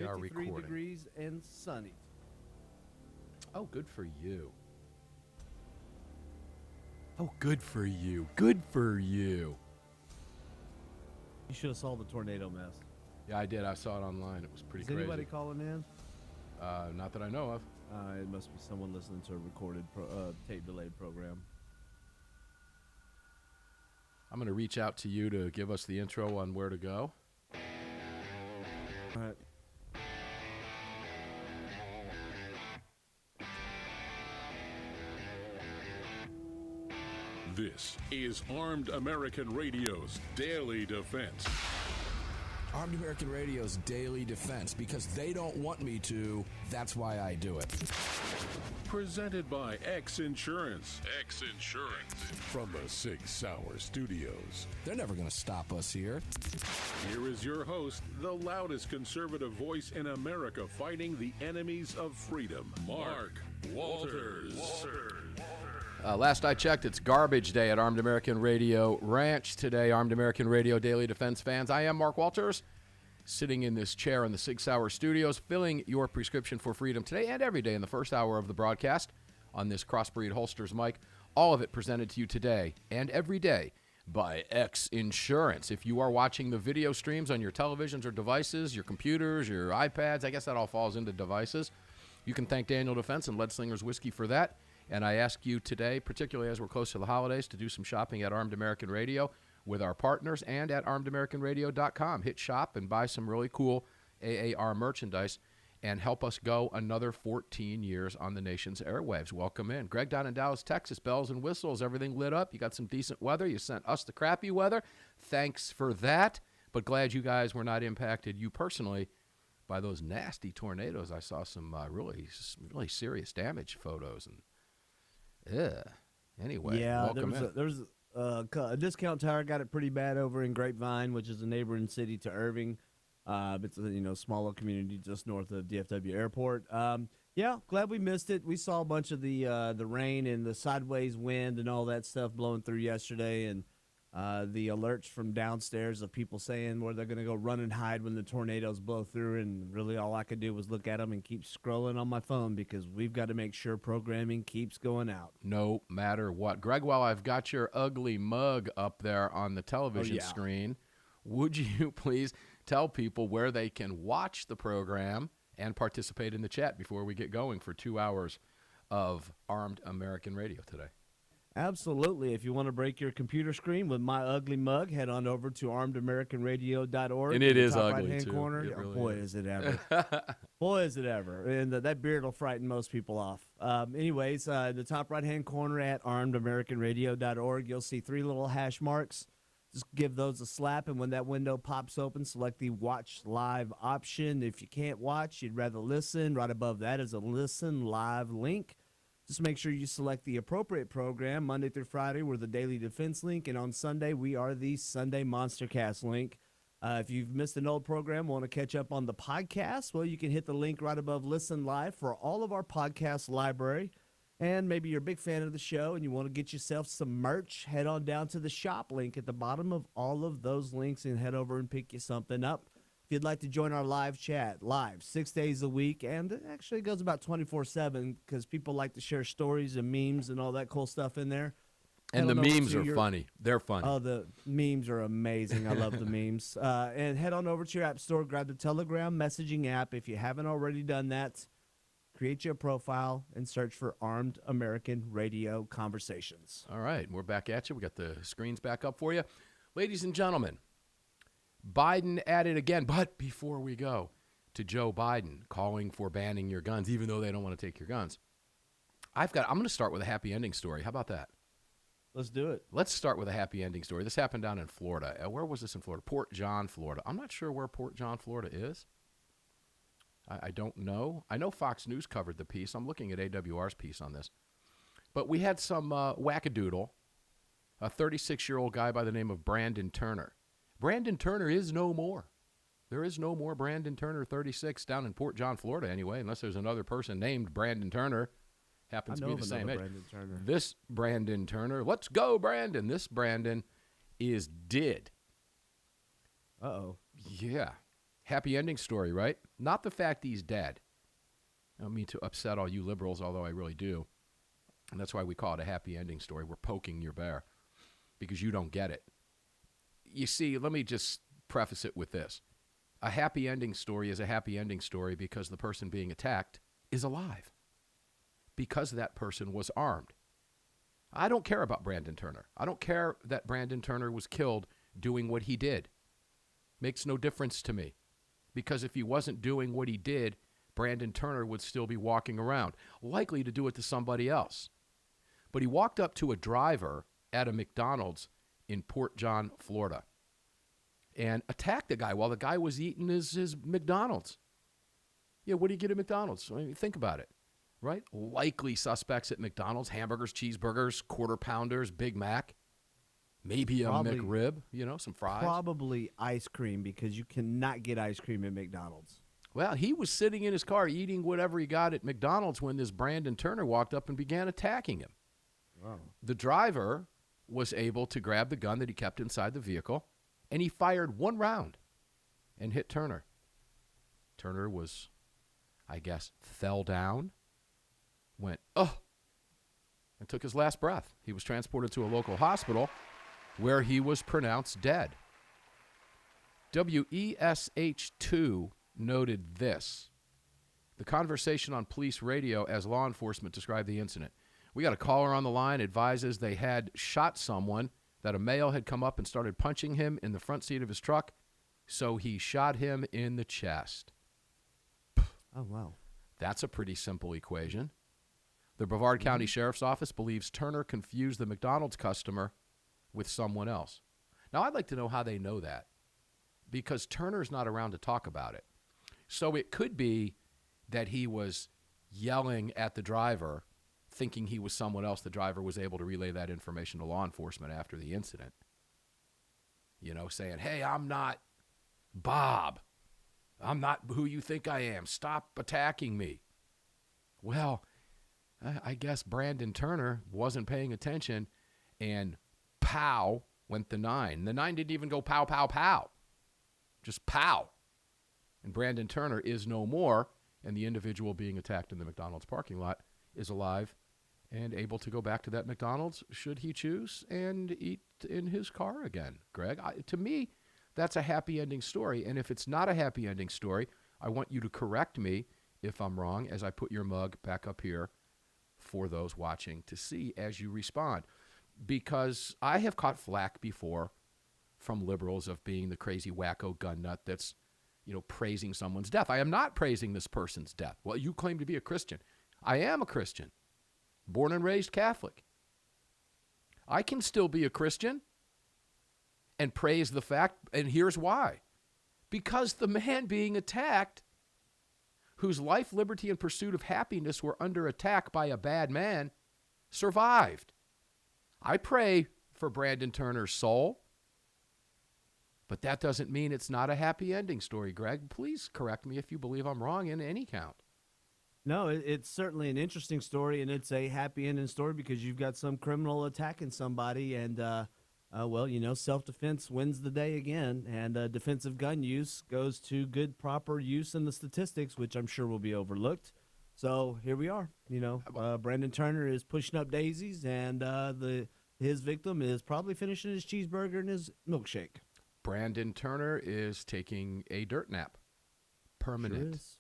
are 53 recording. degrees and sunny. Oh, good for you. Oh, good for you. Good for you. You should have saw the tornado mess. Yeah, I did. I saw it online. It was pretty Is crazy. anybody calling in? Not that I know of. It must be someone listening to a recorded tape-delayed program. I'm going to reach out to you to give us the intro on where to go. All right. This is Armed American Radio's Daily Defense. Armed American Radio's Daily Defense. Because they don't want me to, that's why I do it. Presented by X Insurance. X Insurance. From the Sig Sauer Studios. They're never going to stop us here. Here is your host, the loudest conservative voice in America fighting the enemies of freedom, Mark Walters. Last I checked, it's garbage day at Armed American Radio Ranch today. Armed American Radio Daily Defense fans, I am Mark Walters, sitting in this chair in the Sig Sauer Studios, filling your prescription for freedom today and every day in the first hour of the broadcast on this Crossbreed Holsters mic. All of it presented to you today and every day by X Insurance. If you are watching the video streams on your televisions or devices, your computers, your iPads, I guess that all falls into devices, you can thank Daniel Defense and Lead Slingers Whiskey for that. And I ask you today, particularly as we're close to the holidays, to do some shopping at Armed American Radio with our partners and at armedamericanradio.com. Hit shop and buy some really cool AAR merchandise and help us go another 14 years on the nation's airwaves. Welcome in. Greg down in Dallas, Texas, bells and whistles, everything lit up. You got some decent weather. You sent us the crappy weather. Thanks for that. But glad you guys were not impacted, you personally, by those nasty tornadoes. I saw some really serious damage photos. And anyway, Yeah, welcome in. there was a discount tire got it pretty bad over in Grapevine, which is a neighboring city to Irving. It's a smaller community just north of DFW Airport. Yeah, glad we missed it. We saw a bunch of the rain and the sideways wind and all that stuff blowing through yesterday, and the alerts from downstairs of people saying where they're going to go run and hide when the tornadoes blow through, and really all I could do was look at them and keep scrolling on my phone because we've got to make sure programming keeps going out. No matter what. Greg, while I've got your ugly mug up there on the television screen, would you please tell people where they can watch the program and participate in the chat before we get going for 2 hours of Armed American Radio today? Absolutely. If you want to break your computer screen with my ugly mug, head on over to armedamericanradio.org. And it is top ugly, right-hand too. corner. It really boy, is it ever. Boy, is it ever. And that beard will frighten most people off. Anyways, the top right-hand corner at armedamericanradio.org, you'll see 3 little hash marks. Just give those a slap, and when that window pops open, select the Watch Live option. If you can't watch, you'd rather listen. Right above that is a Listen Live link. Just make sure you select the appropriate program. Monday through Friday, we're the Daily Defense link, and on Sunday, we are the Sunday Monstercast link. If you've missed an old program, want to catch up on the podcast, well, you can hit the link right above Listen Live for all of our podcast library. And maybe you're a big fan of the show and you want to get yourself some merch, head on down to the shop link at the bottom of all of those links and head over and pick you something up. If you'd like to join our live chat, live 6 days a week, and it actually goes about 24/7 because people like to share stories and memes and all that cool stuff in there. And the memes are funny. They're funny. Oh, the memes are amazing. I love the memes. And head on over to your app store, grab the Telegram messaging app. If you haven't already done that, create your profile and search for Armed American Radio Conversations. All right, we're back at you. We got the screens back up for you. Ladies and gentlemen, Biden at it again. But before we go to Joe Biden calling for banning your guns, even though they don't want to take your guns, I'm going to start with a happy ending story. How about that? Let's do it. Let's start with a happy ending story. This happened down in Florida. Where was this in Florida? Port John, Florida. I'm not sure where Port John, Florida is. I don't know. I know Fox News covered the piece. I'm looking at AWR's piece on this. But we had some wackadoodle, a 36-year-old guy by the name of Brandon Turner. Brandon Turner is no more. There is no more Brandon Turner 36 down in Port John, Florida anyway, unless there's another person named Brandon Turner. Happens to be the same age. This Brandon Turner, let's go, Brandon. This Brandon is dead. Uh-oh. Yeah. Happy ending story, right? Not the fact he's dead. I don't mean to upset all you liberals, although I really do. And that's why we call it a happy ending story. We're poking your bear because you don't get it. You see, let me just preface it with this. A happy ending story is a happy ending story because the person being attacked is alive, because that person was armed. I don't care about Brandon Turner. I don't care that Brandon Turner was killed doing what he did. Makes no difference to me, because if he wasn't doing what he did, Brandon Turner would still be walking around, likely to do it to somebody else. But he walked up to a driver at a McDonald's in Port John, Florida, and attacked the guy while the guy was eating his McDonald's. Yeah, what do you get at McDonald's? I mean, think about it, right? Likely suspects at McDonald's: hamburgers, cheeseburgers, quarter pounders, Big Mac, maybe a McRib, some fries. Probably ice cream, because you cannot get ice cream at McDonald's. Well, he was sitting in his car eating whatever he got at McDonald's when this Brandon Turner walked up and began attacking him. Wow. The driver was able to grab the gun that he kept inside the vehicle, and he fired one round and hit Turner. Turner was, I guess, fell down, went, and took his last breath. He was transported to a local hospital where he was pronounced dead. WESH2 noted this: the conversation on police radio as law enforcement described the incident. We got a caller on the line, advises they had shot someone, that a male had come up and started punching him in the front seat of his truck, so he shot him in the chest. Oh, wow. That's a pretty simple equation. The Brevard County Sheriff's Office believes Turner confused the McDonald's customer with someone else. Now, I'd like to know how they know that, because Turner's not around to talk about it. So it could be that he was yelling at the driver, thinking he was someone else. The driver was able to relay that information to law enforcement after the incident. Saying, hey, I'm not Bob. I'm not who you think I am. Stop attacking me. Well, I guess Brandon Turner wasn't paying attention, and pow went the 9. The 9 didn't even go pow, pow, pow. Just pow. And Brandon Turner is no more, and the individual being attacked in the McDonald's parking lot is alive and able to go back to that McDonald's, should he choose, and eat in his car again. Greg, to me, that's a happy ending story. And if it's not a happy ending story, I want you to correct me if I'm wrong as I put your mug back up here for those watching to see as you respond. Because I have caught flack before from liberals of being the crazy wacko gun nut that's, praising someone's death. I am not praising this person's death. Well, you claim to be a Christian. I am a Christian, born and raised Catholic. I can still be a Christian and praise the fact, and here's why. Because the man being attacked, whose life, liberty, and pursuit of happiness were under attack by a bad man, survived. I pray for Brandon Turner's soul, but that doesn't mean it's not a happy ending story, Greg. Please correct me if you believe I'm wrong in any count. No, it's certainly an interesting story, and it's a happy ending story because you've got some criminal attacking somebody, and, self-defense wins the day again, and defensive gun use goes to good, proper use in the statistics, which I'm sure will be overlooked. So here we are. Brandon Turner is pushing up daisies, and his victim is probably finishing his cheeseburger and his milkshake. Brandon Turner is taking a dirt nap. Permanent. Sure is.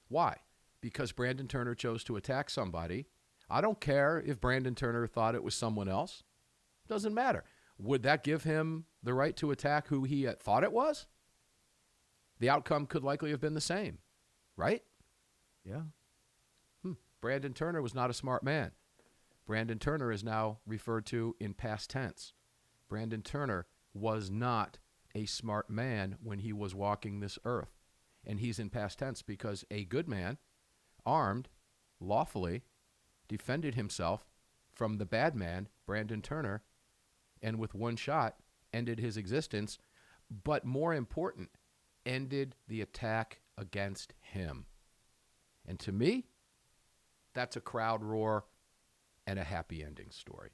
Why? Because Brandon Turner chose to attack somebody. I don't care if Brandon Turner thought it was someone else. Doesn't matter. Would that give him the right to attack who he thought it was? The outcome could likely have been the same, right? Yeah. Brandon Turner was not a smart man. Brandon Turner is now referred to in past tense. Brandon Turner was not a smart man when he was walking this earth. And he's in past tense because a good man, armed, lawfully, defended himself from the bad man, Brandon Turner, and with one shot ended his existence, but more important, ended the attack against him. And to me, that's a crowd roar and a happy ending story.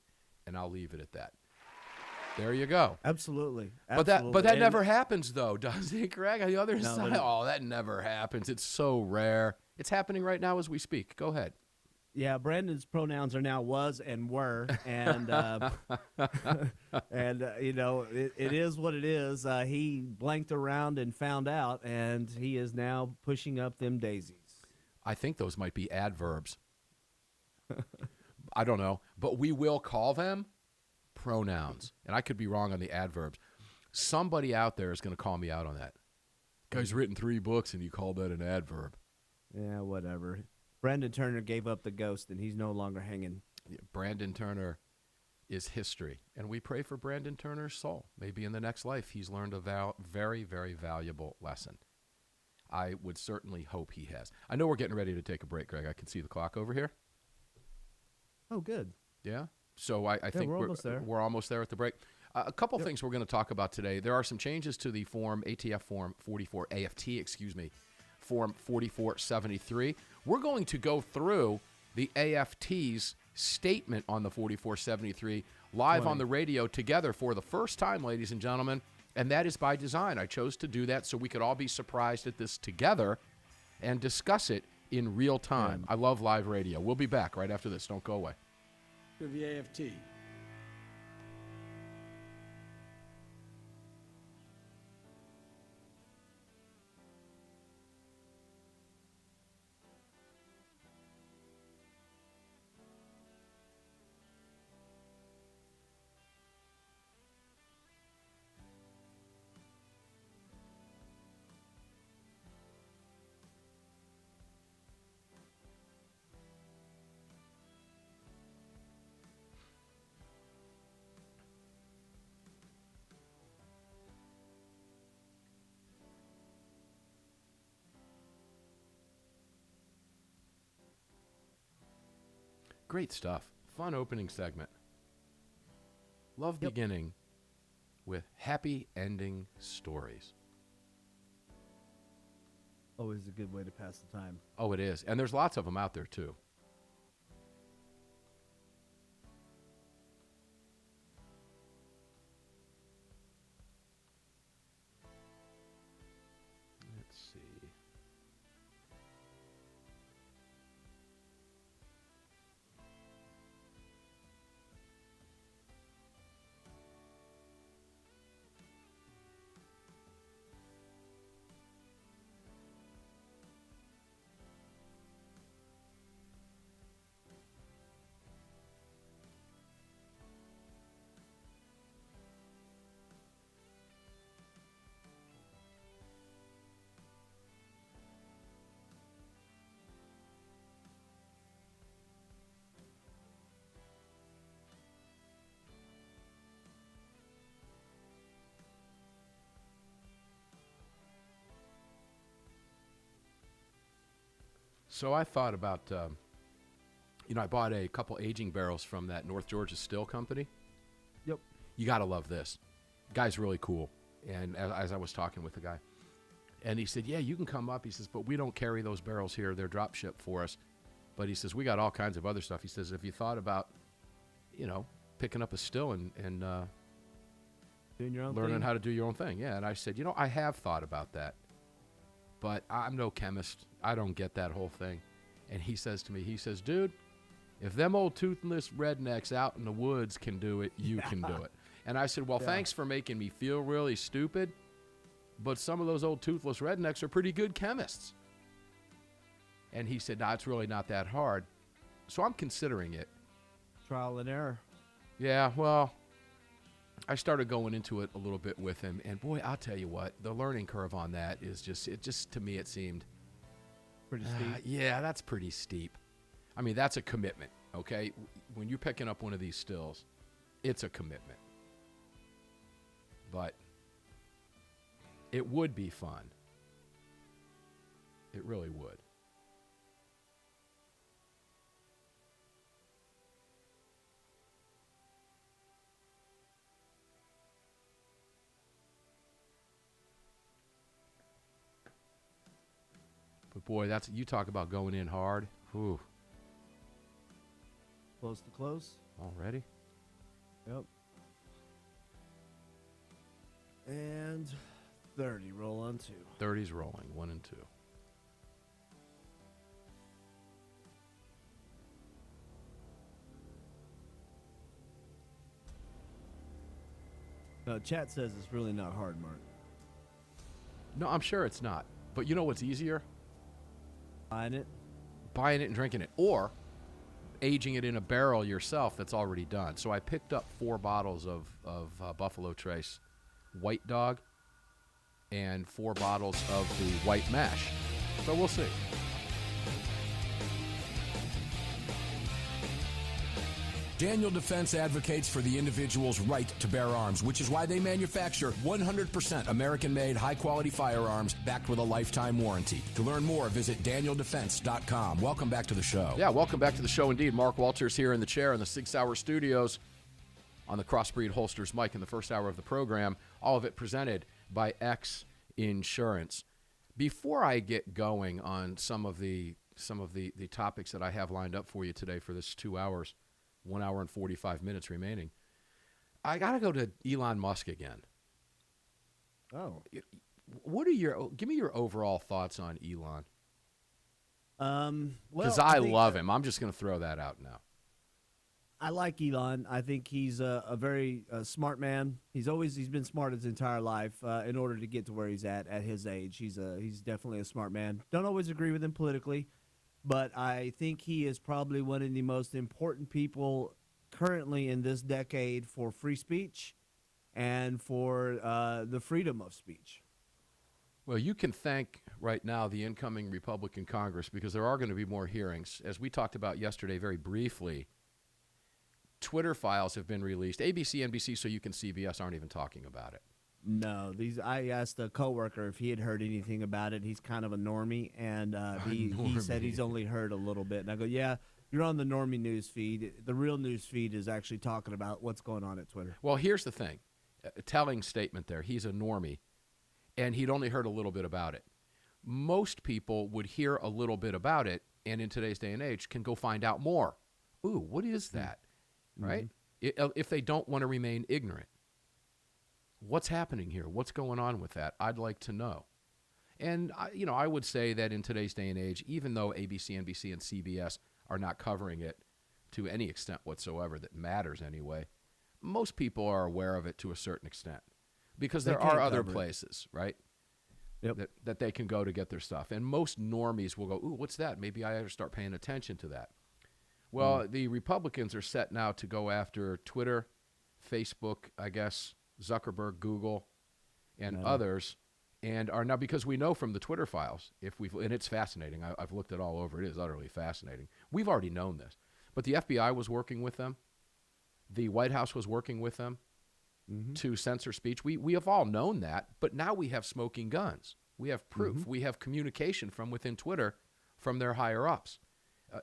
And I'll leave it at that. There you go. Absolutely. But that And- never happens, though, does it, Greg? On the other No, side, that- oh, that never happens. It's so rare. It's happening right now as we speak. Go ahead. Yeah, Brandon's pronouns are now was and were, and and it is what it is. He blanked around and found out, and he is now pushing up them daisies. I think those might be adverbs. I don't know, but we will call them pronouns, and I could be wrong on the adverbs. Somebody out there is going to call me out on that. Guy's written 3 books, and you called that an adverb. Yeah, whatever. Brandon Turner gave up the ghost, and he's no longer hanging. Yeah, Brandon Turner is history, and we pray for Brandon Turner's soul. Maybe in the next life he's learned a very, very valuable lesson. I would certainly hope he has. I know we're getting ready to take a break, Greg. I can see the clock over here. Oh, good. Yeah. So I think we're almost there. We're almost there at the break. A couple things we're going to talk about today. There are some changes to the form, ATF Form 44, AFT, Form 4473. We're going to go through the AFT's statement on the 4473 live on the radio together for the first time, ladies and gentlemen, and that is by design. I chose to do that so we could all be surprised at this together and discuss it in real time. I love live radio. We'll be back right after this. Don't go away. To the AFT. Great stuff. Fun opening segment. Love beginning with happy ending stories. Always a good way to pass the time. Oh, it is. And there's lots of them out there, too. Let's see. So I thought about, I bought a couple aging barrels from that North Georgia Still Company. Yep. You got to love this. Guy's really cool. And as I was talking with the guy, and he said, yeah, you can come up. He says, but we don't carry those barrels here. They're drop shipped for us. But he says, we got all kinds of other stuff. He says, if you thought about, picking up a still and Doing your own learning thing. how to do your own thing. Yeah. And I said, I have thought about that. But I'm no chemist. I don't get that whole thing. And he says to me, dude, if them old toothless rednecks out in the woods can do it, you can do it. And I said, well, thanks for making me feel really stupid, but some of those old toothless rednecks are pretty good chemists. And he said, it's really not that hard. So I'm considering it. Trial and error. Yeah, well, I started going into it a little bit with him, and boy, I'll tell you what, the learning curve on that is just to me, it seemed Pretty steep. yeah, that's pretty steep. I mean, that's a commitment, okay? When you're picking up one of these stills, it's a commitment. But it would be fun. It really would. But boy, you talk about going in hard. Ooh, Close to close. already? Yep. And 30, roll on 2. 30's rolling, 1 and 2. No, chat says it's really not hard, Mark. No, I'm sure it's not. But you know what's easier? Buying it? Buying it and drinking it. Or aging it in a barrel yourself that's already done. So I picked up 4 bottles of Buffalo Trace White Dog and 4 bottles of the White Mash. So we'll see. Daniel Defense advocates for the individual's right to bear arms, which is why they manufacture 100% American-made, high-quality firearms backed with a lifetime warranty. To learn more, visit DanielDefense.com. Welcome back to the show. Yeah, welcome back to the show indeed. Mark Walters here in the chair in the 6 Hour Studios on the Crossbreed Holsters mic in the first hour of the program. All of it presented by X Insurance. Before I get going on some of the topics that I have lined up for you today for this 2 hours, 1 hour and 45 minutes remaining, I got to go to Elon Musk again. Oh. Give me your overall thoughts on Elon? Because Well, I love him. I'm just going to throw that out now. I like Elon. I think he's a very smart man. He's been smart his entire life in order to get to where he's at his age. He's definitely a smart man. Don't always agree with him politically, but I think he is probably one of the most important people currently in this decade for free speech and for the freedom of speech. Well, you can thank right now the incoming Republican Congress because there are going to be more hearings. As we talked about yesterday very briefly, Twitter files have been released. ABC, NBC, so you can CBS aren't even talking about it. No, I asked a coworker if he had heard anything about it. He's kind of a normie, and he said he's only heard a little bit. And I go, yeah, you're on the normie news feed. The real news feed is actually talking about what's going on at Twitter. Well, here's the thing. A telling statement there. He's a normie, and he'd only heard a little bit about it. Most people would hear a little bit about it, and in today's day and age can go find out more. Ooh, what is that? Right? If they don't want to remain ignorant. What's happening here? What's going on with that? I'd like to know. And, I would say that in today's day and age, even though ABC, NBC, and CBS are not covering it to any extent whatsoever that matters anyway, most people are aware of it to a certain extent because there are other places, right, that they can go to get their stuff. And most normies will go, ooh, what's that? Maybe I ought to start paying attention to that. Well, the Republicans are set now to go after Twitter, Facebook, I guess, Zuckerberg, Google, and others, and are now, because we know from the Twitter files, and it's fascinating. I've looked it all over. It is utterly fascinating. We've already known this, but the FBI was working with them. The White House was working with them to censor speech. We have all known that, but now we have smoking guns. We have proof. We have communication from within Twitter from their higher-ups,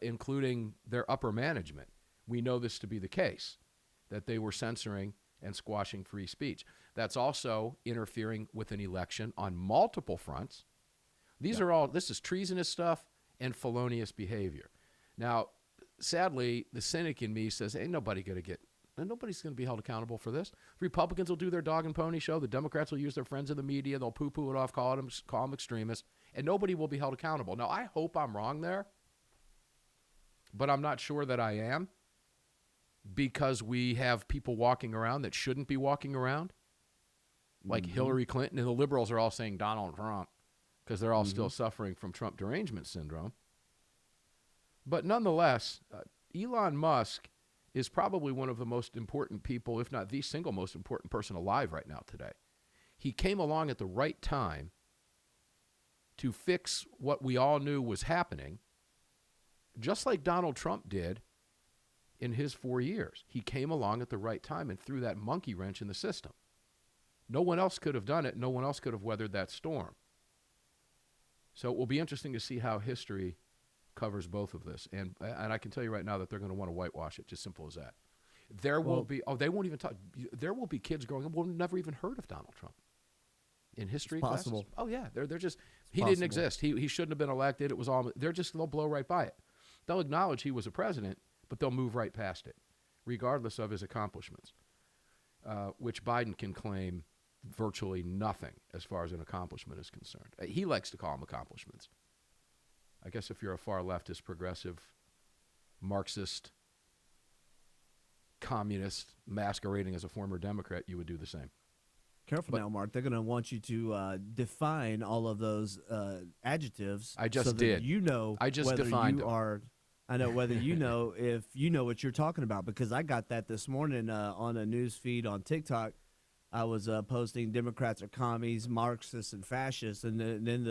including their upper management. We know this to be the case, that they were censoring and squashing free speech. That's also interfering with an election on multiple fronts. This is treasonous stuff and felonious behavior. Now, sadly, the cynic in me says, nobody's going to be held accountable for this. Republicans will do their dog and pony show. The Democrats will use their friends in the media. They'll poo-poo it off, call them extremists, and nobody will be held accountable. Now, I hope I'm wrong there, but I'm not sure that I am, because we have people walking around that shouldn't be walking around, like Hillary Clinton, and the liberals are all saying Donald Trump because they're all still suffering from Trump derangement syndrome. But nonetheless, Elon Musk is probably one of the most important people, if not the single most important person alive right now today. He came along at the right time to fix what we all knew was happening, just like Donald Trump did in his 4 years. He came along at the right time and threw that monkey wrench in the system. No one else could have done it. No one else could have weathered that storm. So it will be interesting to see how history covers both of this. And I can tell you right now that they're going to want to whitewash it, just simple as that. They won't even talk. There will be kids growing up who have never even heard of Donald Trump in history classes. Possible. Oh, yeah. They're just, he didn't exist. He shouldn't have been elected. It was all, they'll blow right by it. They'll acknowledge he was a president, but they'll move right past it, regardless of his accomplishments, which Biden can claim virtually nothing as far as an accomplishment is concerned. He likes to call them accomplishments. I guess if you're a far leftist, progressive, Marxist, communist masquerading as a former Democrat, you would do the same. Careful now, Mark. They're going to want you to define all of those adjectives. I just so that did. You know, I just whether defined you them. are. I know whether you know if you know what you're talking about, because I got that this morning on a news feed on TikTok. I was posting Democrats are commies, Marxists, and fascists, and then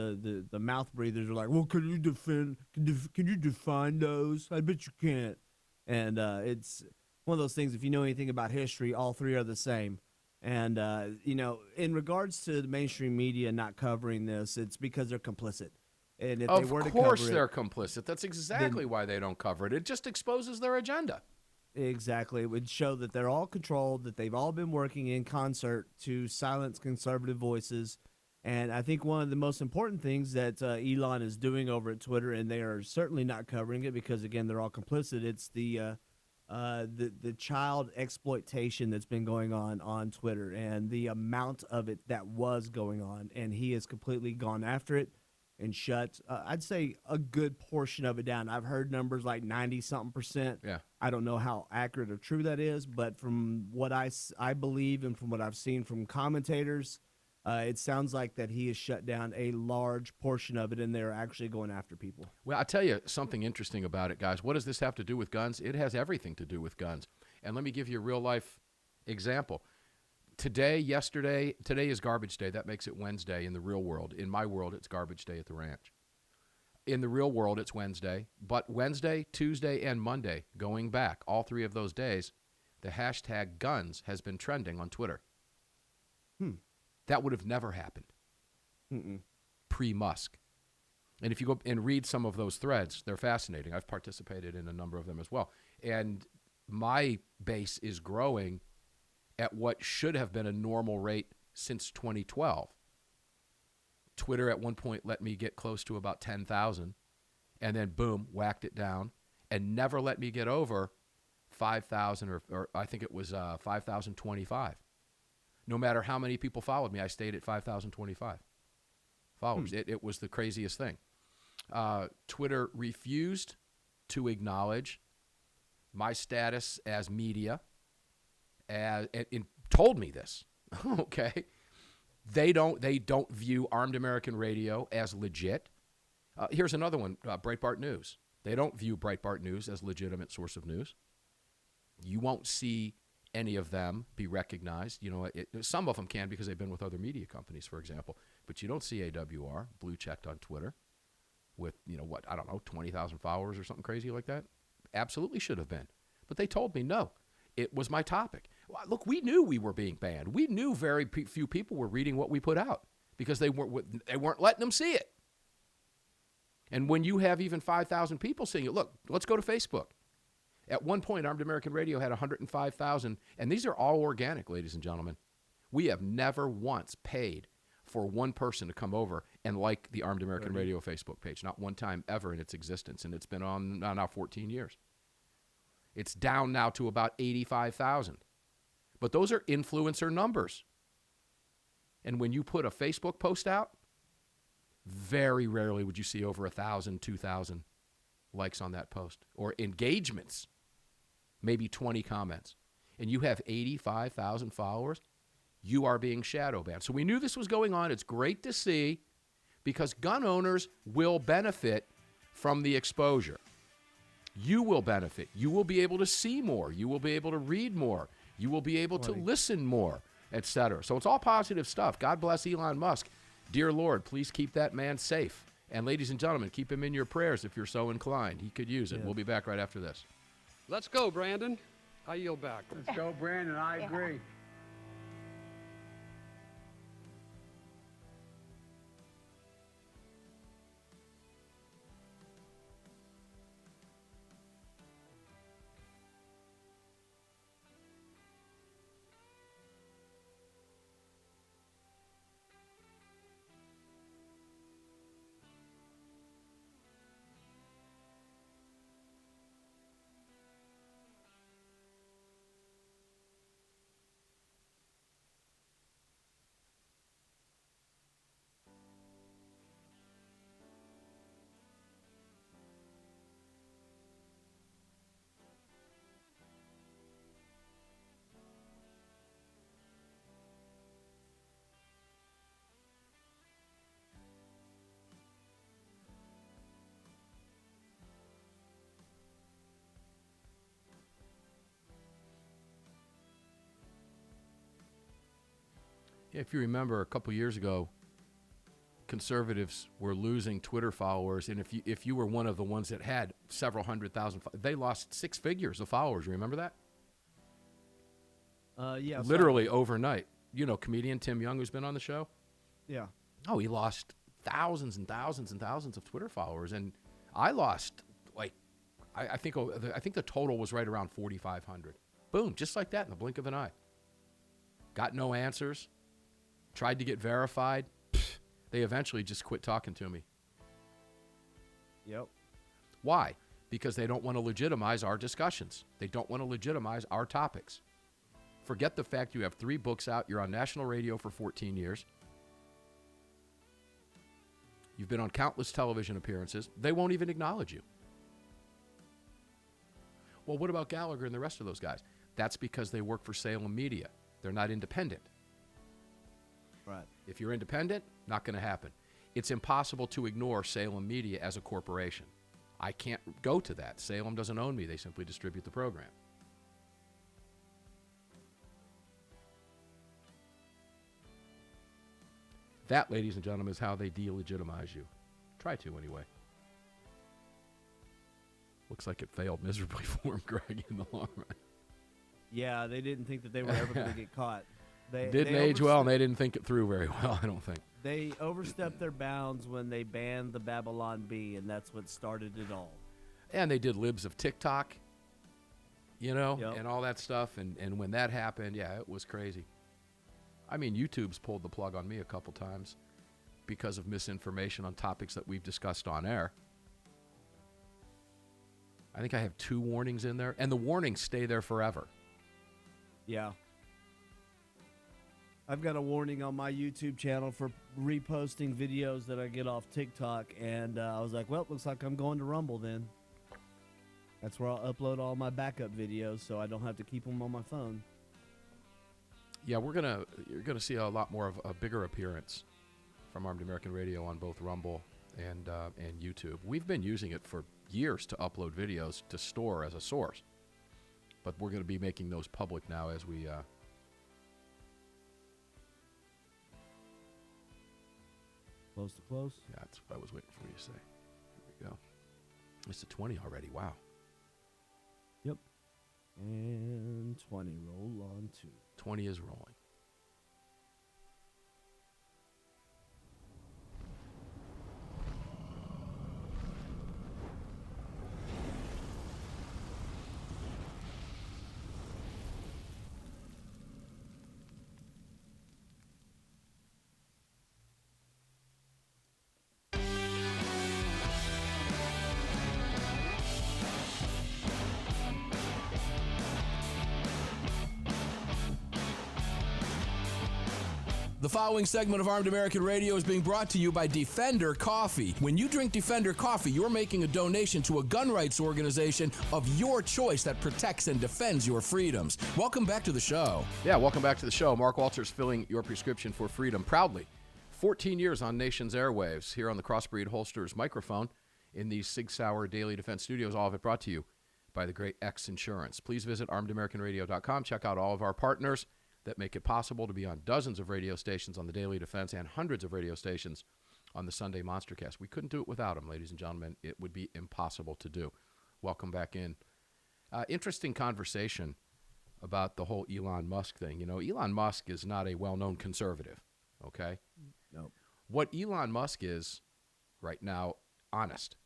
the mouth breathers are like, "Well, can you define those? I bet you can't." And it's one of those things. If you know anything about history, all three are the same. And in regards to the mainstream media not covering this, it's because they're complicit. And if they were to cover it, of course they're complicit. That's exactly why they don't cover it. It just exposes their agenda. Exactly. It would show that they're all controlled, that they've all been working in concert to silence conservative voices. And I think one of the most important things that Elon is doing over at Twitter, and they are certainly not covering it because, again, they're all complicit, it's the child exploitation that's been going on Twitter and the amount of it that was going on. And he has completely gone after it and shut, I'd say, a good portion of it down. I've heard numbers like 90-something%. Yeah. I don't know how accurate or true that is, but from what I believe and from what I've seen from commentators, it sounds like that he has shut down a large portion of it, and they're actually going after people. Well, I'll tell you something interesting about it, guys. What does this have to do with guns? It has everything to do with guns. And let me give you a real-life example. Today is garbage day. That makes it Wednesday in the real world. In my world, it's garbage day at the ranch. In the real world, it's Wednesday. But Wednesday, Tuesday, and Monday, going back, all three of those days, the hashtag guns has been trending on Twitter. That would have never happened pre-Musk. And if you go and read some of those threads, they're fascinating. I've participated in a number of them as well. And my base is growing at what should have been a normal rate since 2012. Twitter at one point let me get close to about 10,000, and then boom, whacked it down, and never let me get over 5,000 or I think it was 5,025. No matter how many people followed me, I stayed at 5,025 followers. It was the craziest thing. Twitter refused to acknowledge my status as media, and told me this. Okay, they don't view Armed American Radio as legit. Here's another one: Breitbart News. They don't view Breitbart News as legitimate source of news. You won't see any of them be recognized. You know, some of them can because they've been with other media companies, for example. But you don't see AWR blue checked on Twitter with 20,000 followers or something crazy like that. Absolutely should have been, but they told me no. It was my topic. Look, we knew we were being banned. We knew very few people were reading what we put out because they weren't letting them see it. And when you have even 5,000 people seeing it, look, let's go to Facebook. At one point, Armed American Radio had 105,000, and these are all organic, ladies and gentlemen. We have never once paid for one person to come over and like the Armed American Radio Facebook page. Not one time ever in its existence, and it's been on now 14 years. It's down now to about 85,000. But those are influencer numbers. And when you put a Facebook post out, very rarely would you see over 1,000, 2,000 likes on that post or engagements, maybe 20 comments. And you have 85,000 followers, you are being shadow banned. So we knew this was going on. It's great to see because gun owners will benefit from the exposure. You will benefit. You will be able to see more. You will be able to read more. You will be able to listen more, etc. So it's all positive stuff. God bless Elon Musk. Dear Lord, please keep that man safe. And ladies and gentlemen, keep him in your prayers if you're so inclined. He could use it. Yeah. We'll be back right after this. Let's go, Brandon. I yield back. Let's go, Brandon. I agree. If you remember, a couple years ago, conservatives were losing Twitter followers, and if you were one of the ones that had several 100,000, they lost 6 figures of followers. Remember that? Yeah. Literally overnight. You know, comedian Tim Young, who's been on the show. Yeah. Oh, he lost thousands and thousands and thousands of Twitter followers, and I lost I think the total was right around 4,500. Boom, just like that in the blink of an eye. Got no answers. Tried to get verified. They eventually just quit talking to me. Yep. Why? Because they don't want to legitimize our discussions. They don't want to legitimize our topics. Forget the fact you have 3 books out. You're on national radio for 14 years. You've been on countless television appearances. They won't even acknowledge you. Well, what about Gallagher and the rest of those guys? That's because they work for Salem Media. They're not independent. Right. If you're independent, not going to happen. It's impossible to ignore Salem Media as a corporation. I can't go to that. Salem doesn't own me. They simply distribute the program. That, ladies and gentlemen, is how they delegitimize you. Try to, anyway. Looks like it failed miserably for him, Greg, in the long run. Yeah, they didn't think that they were ever going to get caught. Didn't age well, and they didn't think it through very well, I don't think. They overstepped their bounds when they banned the Babylon Bee, and that's what started it all. And they did libs of TikTok, you know, Yep. and all that stuff. And when that happened, yeah, it was crazy. I mean, YouTube's pulled the plug on me a couple times because of misinformation on topics that we've discussed on air. I think I have 2 warnings in there, and the warnings stay there forever. Yeah. I've got a warning on my YouTube channel for reposting videos that I get off TikTok, and I was like, well, looks like I'm going to Rumble then. That's where I'll upload all my backup videos so I don't have to keep them on my phone. Yeah, you're gonna see a lot more of a bigger appearance from Armed American Radio on both Rumble and YouTube. We've been using it for years to upload videos to store as a source, but we're going to be making those public now as we. Close to close. Yeah, that's what I was waiting for you to say. Here we go. It's a 20 already. Wow. Yep. And 20. Roll on 2. 20 is rolling. The following segment of Armed American Radio is being brought to you by Defender Coffee. When you drink Defender Coffee, you're making a donation to a gun rights organization of your choice that protects and defends your freedoms. Welcome back to the show. Yeah, welcome back to the show. Mark Walters filling your prescription for freedom proudly. 14 years on Nation's airwaves here on the Crossbreed Holsters microphone in these Sig Sauer Daily Defense Studios. All of it brought to you by the great X Insurance. Please visit armedamericanradio.com. Check out all of our partners that make it possible to be on dozens of radio stations on the Daily Defense and hundreds of radio stations on the Sunday Monstercast. We couldn't do it without them, ladies and gentlemen. It would be impossible to do. Welcome back in. Interesting conversation about the whole Elon Musk thing. You know, Elon Musk is not a well-known conservative, okay? Nope. What Elon Musk is right now, honest.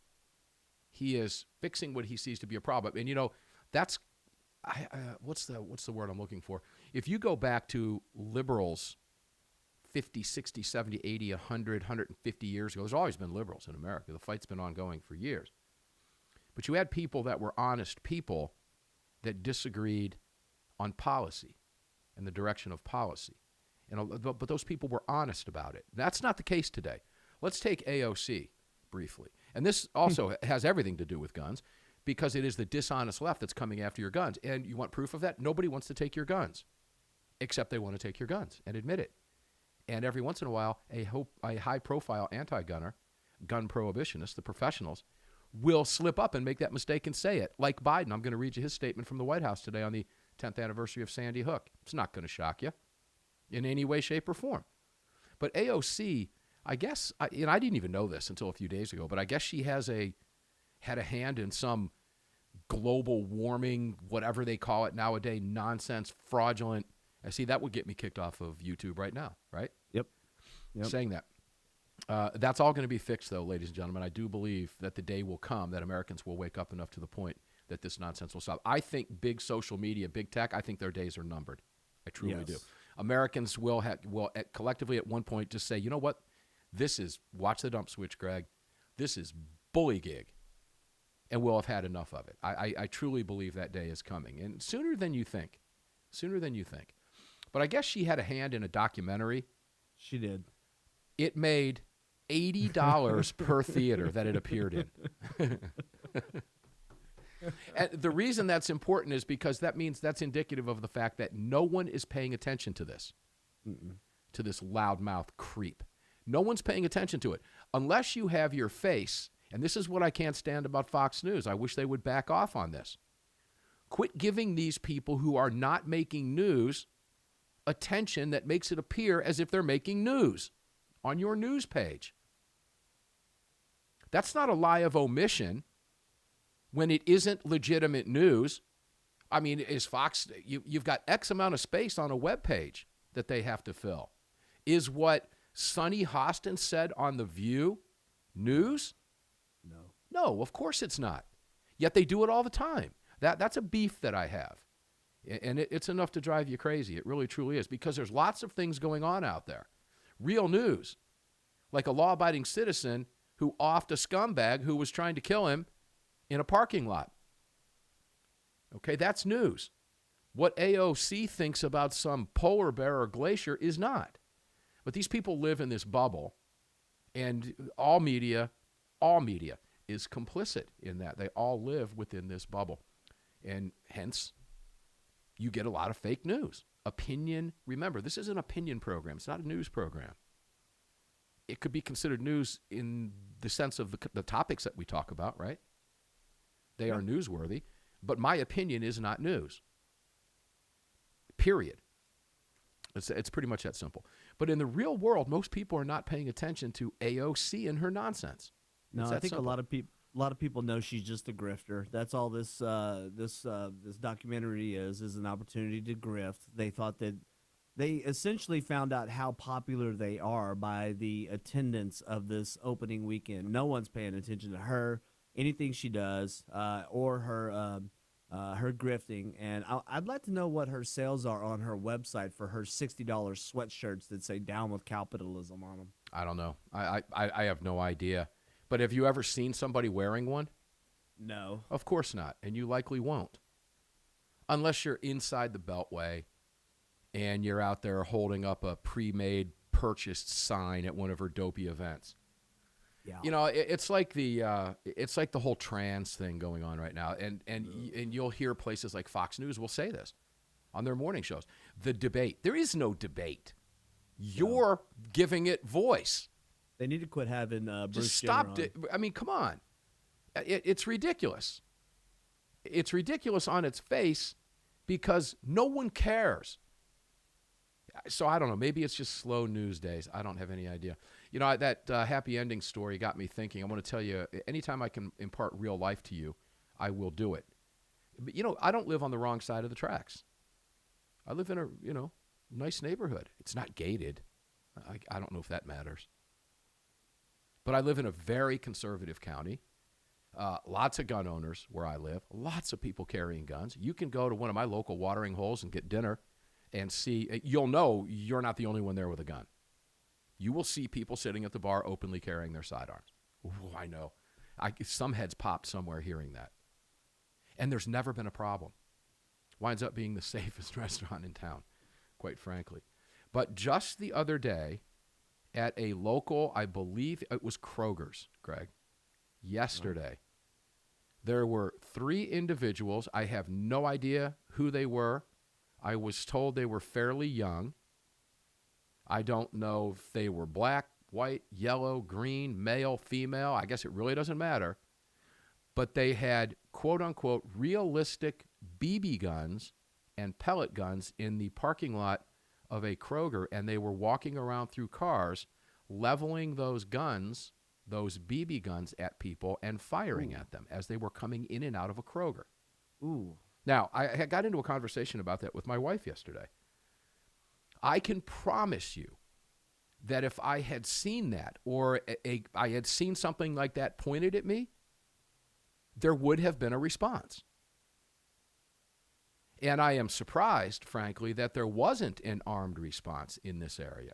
He is fixing what he sees to be a problem. And, you know, that's what's the word I'm looking for? If you go back to liberals 50, 60, 70, 80, 100, 150 years ago, there's always been liberals in America. The fight's been ongoing for years. But you had people that were honest people that disagreed on policy and the direction of policy. But those people were honest about it. That's not the case today. Let's take AOC briefly. And this also has everything to do with guns, because it is the dishonest left that's coming after your guns. And you want proof of that? Nobody wants to take your guns, except they want to take your guns and admit it. And every once in a while, a high-profile anti-gunner, gun prohibitionist, the professionals, will slip up and make that mistake and say it. Like Biden. I'm going to read you his statement from the White House today on the 10th anniversary of Sandy Hook. It's not going to shock you. in any way, shape, or form. But AOC, I guess, I didn't even know this until a few days ago, but I guess she had a hand in some global warming, whatever they call it nowadays, nonsense, fraudulent. I see that would get me kicked off of YouTube right now, right? Yep. Saying that. That's all going to be fixed, though, ladies and gentlemen. I do believe that the day will come that Americans will wake up enough to the point that this nonsense will stop. I think big social media, big tech, I think their days are numbered. I truly do. Americans will collectively at one point just say, you know what? This is, watch the dump switch, Greg. This is bullygig. And we'll have had enough of it. I truly believe that day is coming. And sooner than you think. Sooner than you think. But I guess she had a hand in a documentary. She did. It made $80 per theater that it appeared in. And the reason that's important is because that means that's indicative of the fact that no one is paying attention to this, to this loudmouth creep. No one's paying attention to it. Unless you have your face, and this is what I can't stand about Fox News. I wish they would back off on this. Quit giving these people who are not making news attention that makes it appear as if they're making news on your news page. That's not a lie of omission when it isn't legitimate news. I mean, is Fox, you've got X amount of space on a web page that they have to fill. Is what Sonny Hostin said on The View news? No, of course it's not. Yet they do it all the time. That's a beef that I have. And it's enough to drive you crazy. It really, truly is. Because there's lots of things going on out there. Real news. Like a law-abiding citizen who offed a scumbag who was trying to kill him in a parking lot. Okay, that's news. What AOC thinks about some polar bear or glacier is not. But these people live in this bubble, and all media is complicit in that. They all live within this bubble. And hence, you get a lot of fake news. Opinion, remember, this is an opinion program. It's not a news program. It could be considered news in the sense of the topics that we talk about, right? They are newsworthy, but my opinion is not news. Period. It's pretty much that simple. But in the real world, most people are not paying attention to AOC and her nonsense. No, I think a lot of people know she's just a grifter. That's all this documentary is an opportunity to grift. They thought that they essentially found out how popular they are by the attendance of this opening weekend. No one's paying attention to her, anything she does, or her grifting. And I'd like to know what her sales are on her website for her $60 sweatshirts that say "Down with Capitalism" on them. I don't know. I have no idea. But have you ever seen somebody wearing one? No. Of course not, and you likely won't. Unless you're inside the Beltway and you're out there holding up a pre-made, purchased sign at one of her dopey events. Yeah. You know, it's like the whole trans thing going on right now, and you'll hear places like Fox News will say this on their morning shows. The debate. There is no debate. You're giving it voice. They need to quit having Bruce Just stop Jenner it. I mean, come on. It's ridiculous. It's ridiculous on its face because no one cares. So I don't know. Maybe it's just slow news days. I don't have any idea. You know, that happy ending story got me thinking. I want to tell you, anytime I can impart real life to you, I will do it. But, you know, I don't live on the wrong side of the tracks. I live in a, nice neighborhood. It's not gated. I don't know if that matters. But I live in a very conservative county. Lots of gun owners where I live. Lots of people carrying guns. You can go to one of my local watering holes and get dinner and see. You'll know you're not the only one there with a gun. You will see people sitting at the bar openly carrying their sidearms. Ooh, I know. Some heads popped somewhere hearing that. And there's never been a problem. Winds up being the safest restaurant in town, quite frankly. But just the other day, at a local, I believe it was Kroger's, Greg, yesterday, there were 3 individuals. I have no idea who they were. I was told they were fairly young. I don't know if they were black, white, yellow, green, male, female. I guess it really doesn't matter. But they had, quote unquote, realistic BB guns and pellet guns in the parking lot of a Kroger, and they were walking around through cars, leveling those guns, those BB guns at people and firing at them as they were coming in and out of a Kroger. Ooh. Now, I got into a conversation about that with my wife yesterday. I can promise you that if I had seen that, or I had seen something like that pointed at me, there would have been a response. And I am surprised, frankly, that there wasn't an armed response in this area.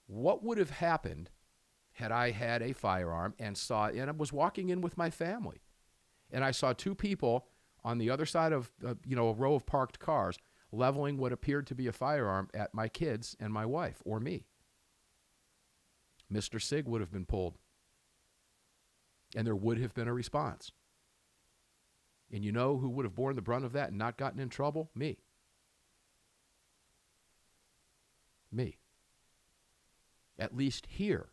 What would have happened had I had a firearm and I was walking in with my family, and I saw two people on the other side of a row of parked cars leveling what appeared to be a firearm at my kids and my wife or me? Mr. Sig would have been pulled, and there would have been a response. And you know who would have borne the brunt of that and not gotten in trouble? Me. Me. At least here.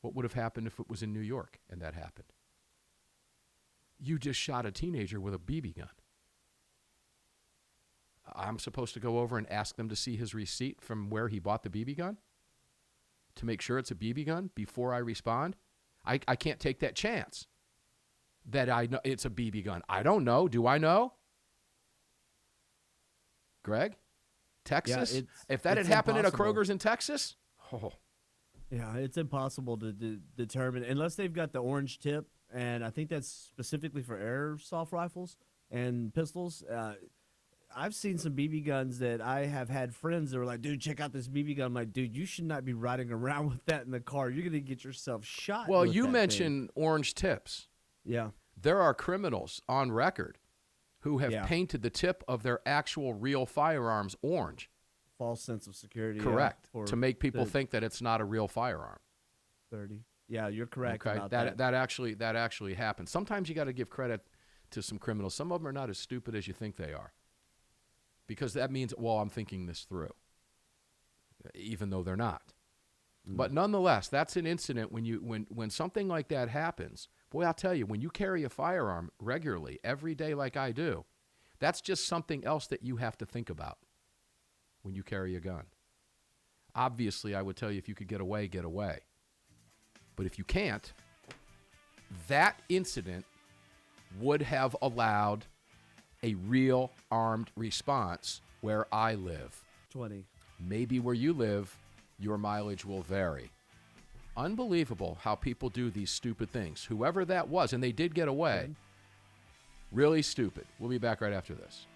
What would have happened if it was in New York and that happened? You just shot a teenager with a BB gun. I'm supposed to go over and ask them to see his receipt from where he bought the BB gun to make sure it's a BB gun before I respond? I can't take that chance that I know it's a BB gun. I don't know. Do I know? Greg? Texas? Yeah, if that had happened in a Kroger's in Texas? Oh. Yeah, it's impossible to determine unless they've got the orange tip, and I think that's specifically for airsoft rifles and pistols. I've seen some BB guns that I have had friends that were like, dude, check out this BB gun. I'm like, dude, you should not be riding around with that in the car. You're going to get yourself shot. Well, with you that mentioned orange tips. Yeah. There are criminals on record who have painted the tip of their actual real firearms orange. False sense of security. Correct. To make people think that it's not a real firearm. 30. Yeah, you're correct Okay. about That actually happens. Sometimes you got to give credit to some criminals. Some of them are not as stupid as you think they are. Because that means, well, I'm thinking this through, even though they're not. But nonetheless, that's an incident when something like that happens. Boy, I'll tell you, when you carry a firearm regularly, every day like I do, that's just something else that you have to think about when you carry a gun. Obviously, I would tell you if you could get away, get away. But if you can't, that incident would have allowed a real armed response where I live. 20. Maybe where you live, your mileage will vary. Unbelievable how people do these stupid things. Whoever that was, and they did get away, really stupid. We'll be back right after this.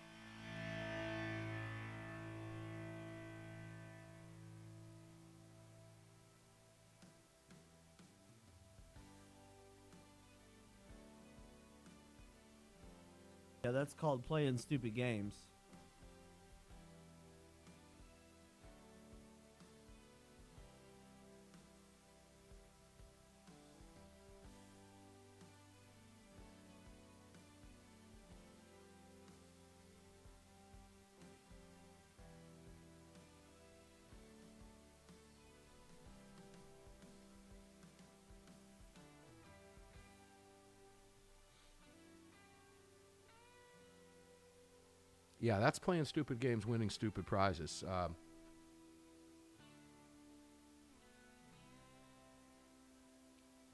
Yeah, that's called playing stupid games. Yeah, that's playing stupid games, winning stupid prizes.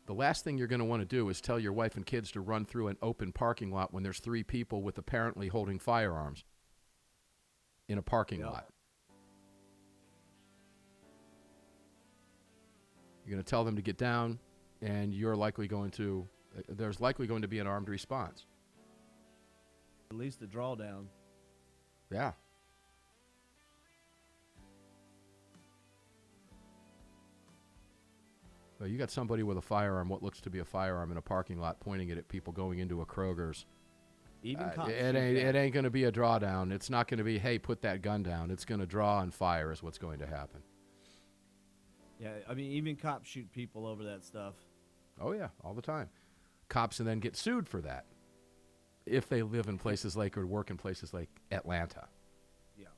The last thing you're going to want to do is tell your wife and kids to run through an open parking lot when there's 3 people with apparently holding firearms in a parking lot. You're going to tell them to get down, and there's likely going to be an armed response. At least a drawdown. Yeah. Well, you got somebody with a firearm, what looks to be a firearm, in a parking lot, pointing it at people going into a Kroger's. Even cops it ain't going to be a drawdown. It's not going to be, hey, put that gun down. It's going to draw and fire is what's going to happen. Yeah, I mean, even cops shoot people over that stuff. Oh, yeah, all the time. Cops and then get sued for that if they live in places like or work in places like Atlanta. Yeah.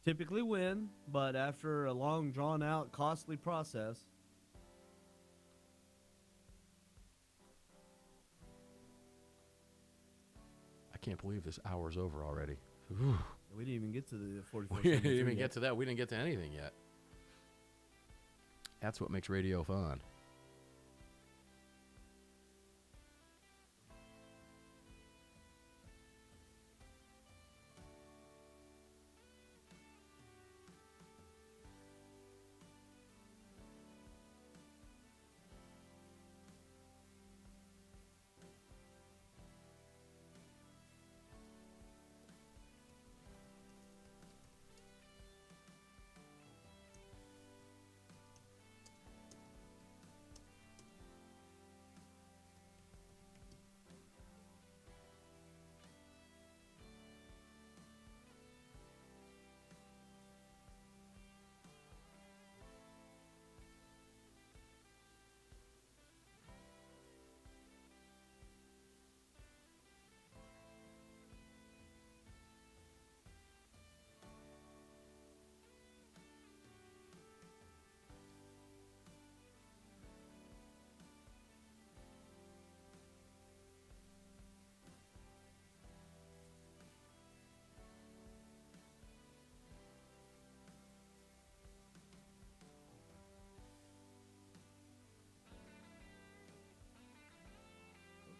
Typically win, but after a long, drawn-out, costly process. I can't believe this hour's over already. We didn't even get to the 44. We didn't even get to that. We didn't get to anything yet. That's what makes radio fun.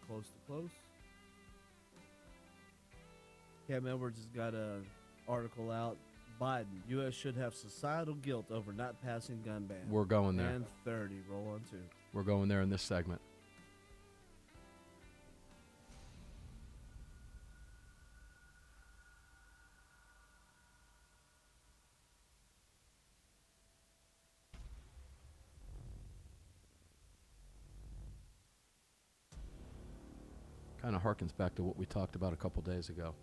Close to close. Cam Edwards has got an article out. Biden, U.S. should have societal guilt over not passing gun ban. We're going there. And 30, roll on 2. We're going there in this segment. Kind of harkens back to what we talked about a couple days ago.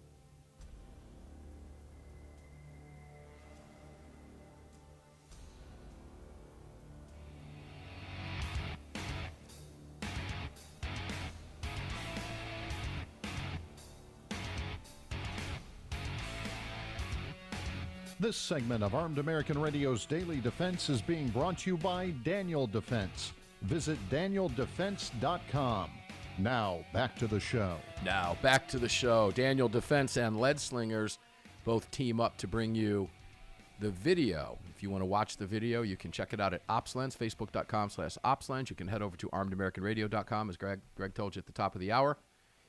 This segment of Armed American Radio's Daily Defense is being brought to you by Daniel Defense. Visit DanielDefense.com. Now, back to the show. Daniel Defense and Lead Slingers both team up to bring you the video. If you want to watch the video, you can check it out at OpsLens, Facebook.com/OpsLens. You can head over to ArmedAmericanRadio.com, as Greg told you at the top of the hour,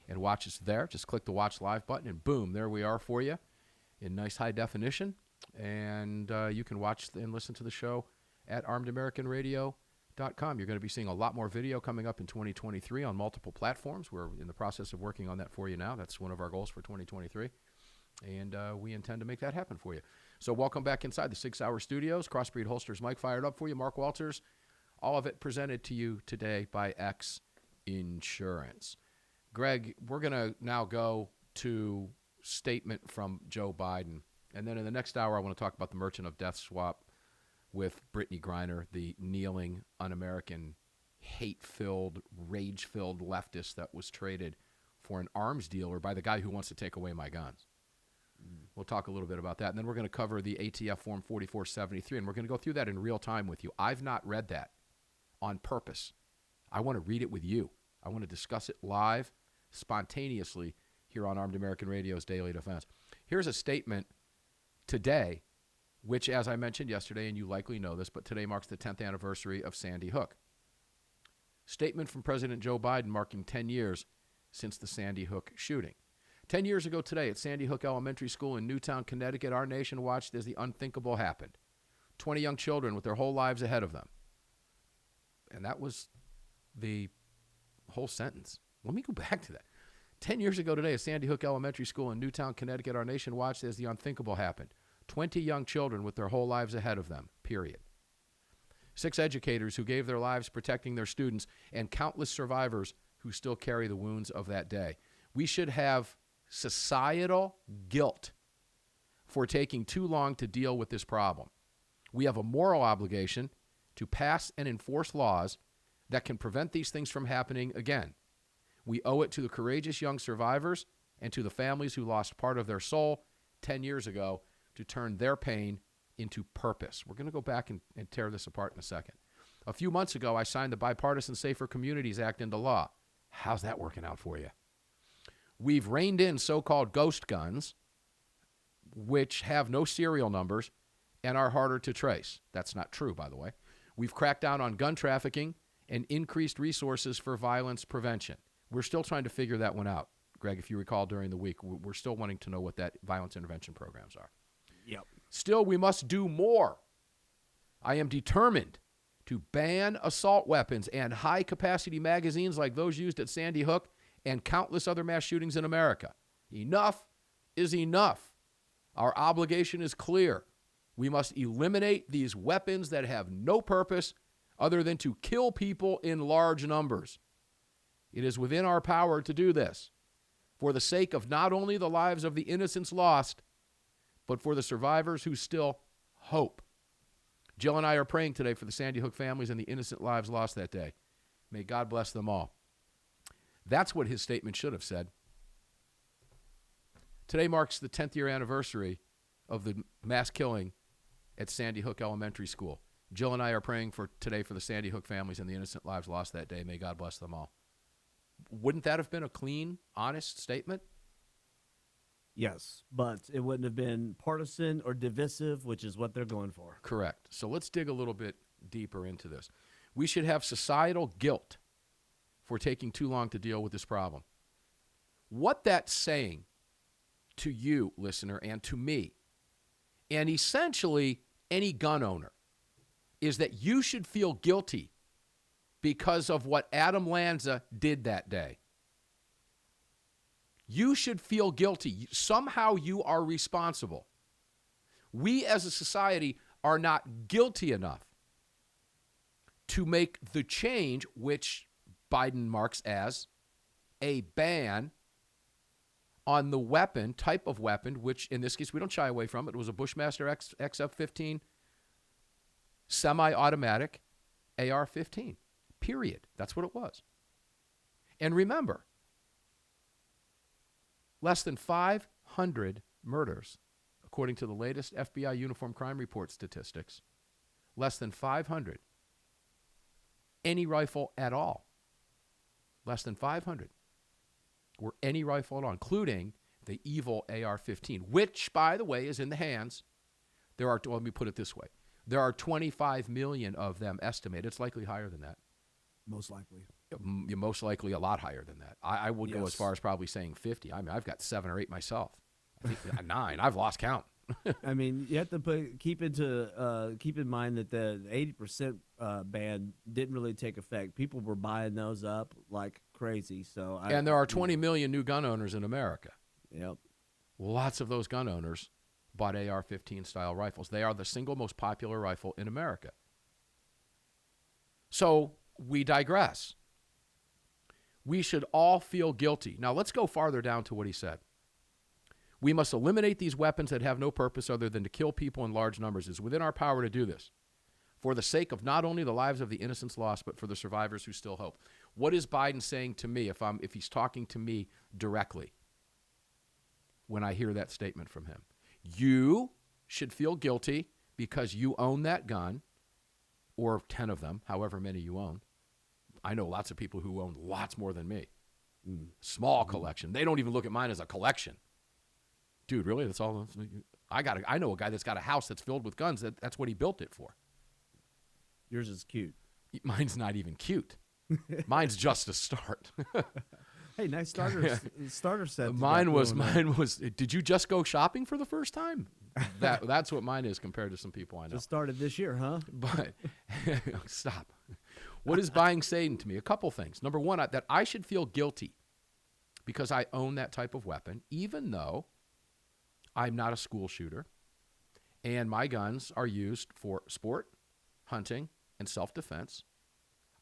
and watch us there. Just click the Watch Live button, and boom, there we are for you in nice high definition. And you can watch and listen to the show at ArmedAmericanRadio.com. You're going to be seeing a lot more video coming up in 2023 on multiple platforms. We're in the process of working on that for you now. That's one of our goals for 2023. And we intend to make that happen for you. So welcome back inside the 6 Hour Studios. Crossbreed Holsters Mike fired up for you. Mark Walters. All of it presented to you today by X Insurance. Greg, we're going to now go to statement from Joe Biden. And then in the next hour, I want to talk about the Merchant of Death swap with Brittany Griner, the kneeling, un-American, hate-filled, rage-filled leftist that was traded for an arms dealer by the guy who wants to take away my guns. We'll talk a little bit about that. And then we're going to cover the ATF Form 4473, and we're going to go through that in real time with you. I've not read that on purpose. I want to read it with you. I want to discuss it live, spontaneously, here on Armed American Radio's Daily Defense. Here's a statement today, which, as I mentioned yesterday, and you likely know this, but today marks the 10th anniversary of Sandy Hook. Statement from President Joe Biden marking 10 years since the Sandy Hook shooting. 10 years ago today at Sandy Hook Elementary School in Newtown, Connecticut, our nation watched as the unthinkable happened. 20 young children with their whole lives ahead of them. And that was the whole sentence. Let me go back to that. 10 years ago today at Sandy Hook Elementary School in Newtown, Connecticut, our nation watched as the unthinkable happened. 20 young children with their whole lives ahead of them, period. 6 educators who gave their lives protecting their students, and countless survivors who still carry the wounds of that day. We should have societal guilt for taking too long to deal with this problem. We have a moral obligation to pass and enforce laws that can prevent these things from happening again. We owe it to the courageous young survivors and to the families who lost part of their soul 10 years ago to turn their pain into purpose. We're going to go back and tear this apart in a second. A few months ago, I signed the Bipartisan Safer Communities Act into law. How's that working out for you? We've reined in so-called ghost guns, which have no serial numbers and are harder to trace. That's not true, by the way. We've cracked down on gun trafficking and increased resources for violence prevention. We're still trying to figure that one out. Greg, if you recall during the week, we're still wanting to know what that violence intervention programs are. Yep. Still, we must do more. I am determined to ban assault weapons and high-capacity magazines like those used at Sandy Hook and countless other mass shootings in America. Enough is enough. Our obligation is clear. We must eliminate these weapons that have no purpose other than to kill people in large numbers. It is within our power to do this for the sake of not only the lives of the innocents lost, but for the survivors who still hope. Jill and I are praying today for the Sandy Hook families and the innocent lives lost that day. May God bless them all. That's what his statement should have said. Today marks the 10th year anniversary of the mass killing at Sandy Hook Elementary School. Jill and I are praying for today for the Sandy Hook families and the innocent lives lost that day. May God bless them all. Wouldn't that have been a clean, honest statement? Yes, but it wouldn't have been partisan or divisive, which is what they're going for. Correct. So let's dig a little bit deeper into this. We should have societal guilt for taking too long to deal with this problem. What that's saying to you, listener, and to me, and essentially any gun owner, is that you should feel guilty because of what Adam Lanza did that day. You should feel guilty. Somehow you are responsible. We as a society are not guilty enough to make the change, which Biden marks as a ban on the weapon, type of weapon, which in this case we don't shy away from. It was a Bushmaster XF-15 semi-automatic AR-15, period. That's what it was. And remember, less than 500 murders, according to the latest FBI Uniform Crime Report statistics, less than 500. Any rifle at all. Less than 500 were any rifle at all, including the evil AR-15, which, by the way, is in the hands. Let me put it this way. There are 25 million of them estimated. It's likely higher than that. Most likely. Most likely a lot higher than that. I would go as far as probably saying 50. I mean, I've got 7 or 8 myself. I think 9. I've lost count. I mean, you have to keep in mind that the 80% ban didn't really take effect. People were buying those up like crazy. And there are 20 million new gun owners in America. Yep. Lots of those gun owners bought AR-15 style rifles. They are the single most popular rifle in America. So we digress. We should all feel guilty. Now let's go farther down to what he said. We must eliminate these weapons that have no purpose other than to kill people in large numbers. It's within our power to do this for the sake of not only the lives of the innocents lost, but for the survivors who still hope. What is Biden saying to me if he's talking to me directly when I hear that statement from him? You should feel guilty because you own that gun, or 10 of them, however many you own. I know lots of people who own lots more than me. Small collection. They don't even look at mine as a collection. Dude, really? That's all? I know a guy that's got a house that's filled with guns. That's what he built it for. Yours is cute. Mine's not even cute. Mine's just a start. Hey, nice starter set. Mine was. Did you just go shopping for the first time? That's what mine is compared to some people I know. Just started this year, huh? But stop. What is buying saying to me? A couple things. Number one, that I should feel guilty because I own that type of weapon, even though I'm not a school shooter, and my guns are used for sport, hunting, and self-defense.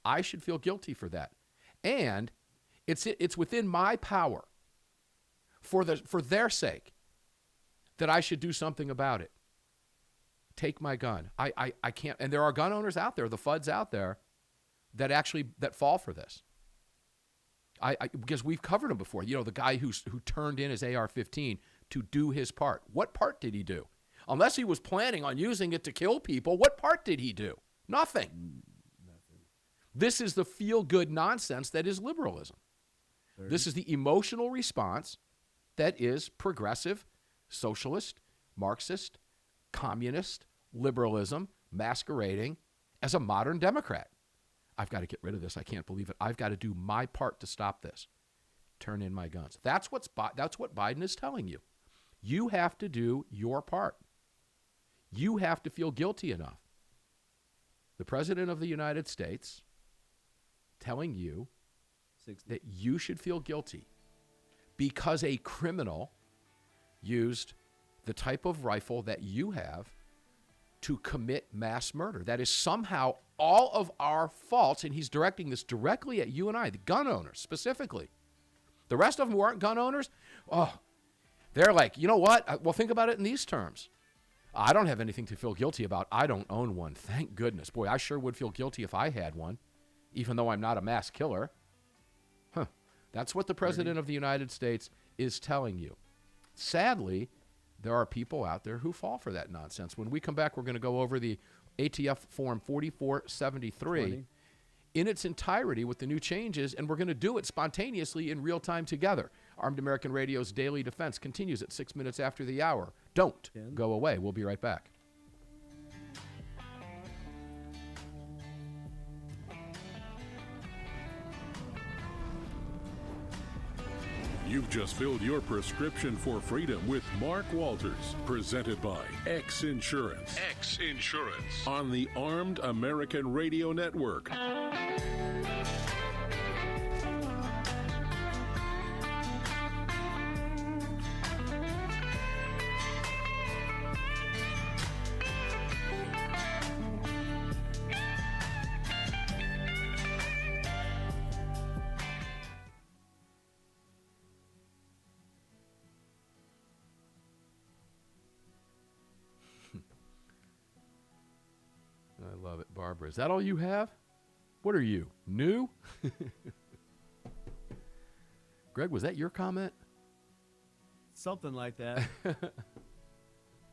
I should feel guilty for that. And it's within my power for their sake that I should do something about it. Take my gun. I can't. And there are gun owners out there, the FUDs out there, that fall for this. Because we've covered them before. You know, the guy who turned in his AR-15 to do his part. What part did he do? Unless he was planning on using it to kill people, what part did he do? Nothing. This is the feel-good nonsense that is liberalism. This is the emotional response that is progressive, socialist, Marxist, communist, liberalism masquerading as a modern Democrat. I've got to get rid of this. I can't believe it. I've got to do my part to stop this. Turn in my guns. That's what Biden is telling you. You have to do your part. You have to feel guilty enough. The President of the United States telling you 60. that you should feel guilty because a criminal used the type of rifle that you have to commit mass murder. That is somehow all of our faults, and he's directing this directly at you and I, the gun owners specifically. The rest of them who aren't gun owners, they're like, you know what? Well, think about it in these terms. I don't have anything to feel guilty about. I don't own one. Thank goodness. Boy, I sure would feel guilty if I had one, even though I'm not a mass killer. That's what the President of the United States is telling you. Sadly, there are people out there who fall for that nonsense. When we come back, we're going to go over the ATF Form 4473 in its entirety with the new changes, and we're going to do it spontaneously in real time together. Armed American Radio's Daily Defense continues at 6 minutes after the hour. Don't go away. We'll be right back. You've just filled your prescription for freedom with Mark Walters, presented by X Insurance. X Insurance on the Armed American Radio Network. I love it. Barbara, is that all you have? What are you, new? Greg, was that your comment? Something like that.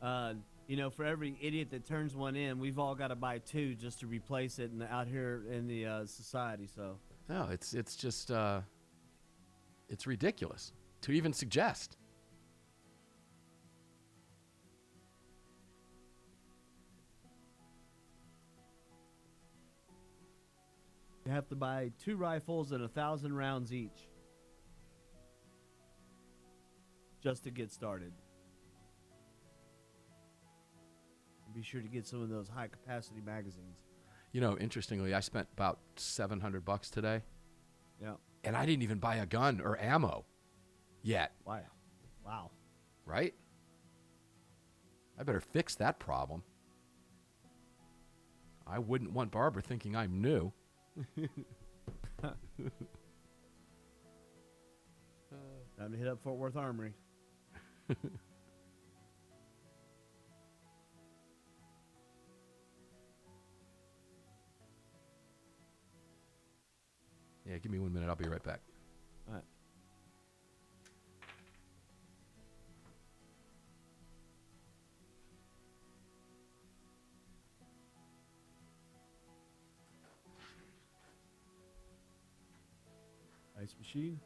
For every idiot that turns one in, we've all got to buy two just to replace it out here in the society. So No, it's just it's ridiculous to even suggest. you have to buy 2 rifles and 1,000 rounds each just to get started. Be sure to get some of those high-capacity magazines. You know, interestingly, I spent about $700 today. Yeah. And I didn't even buy a gun or ammo yet. Wow. Right? I better fix that problem. I wouldn't want Barbara thinking I'm new. Time to hit up Fort Worth Armory. Yeah, give me 1 minute. I'll be right back. All right. Ice machine.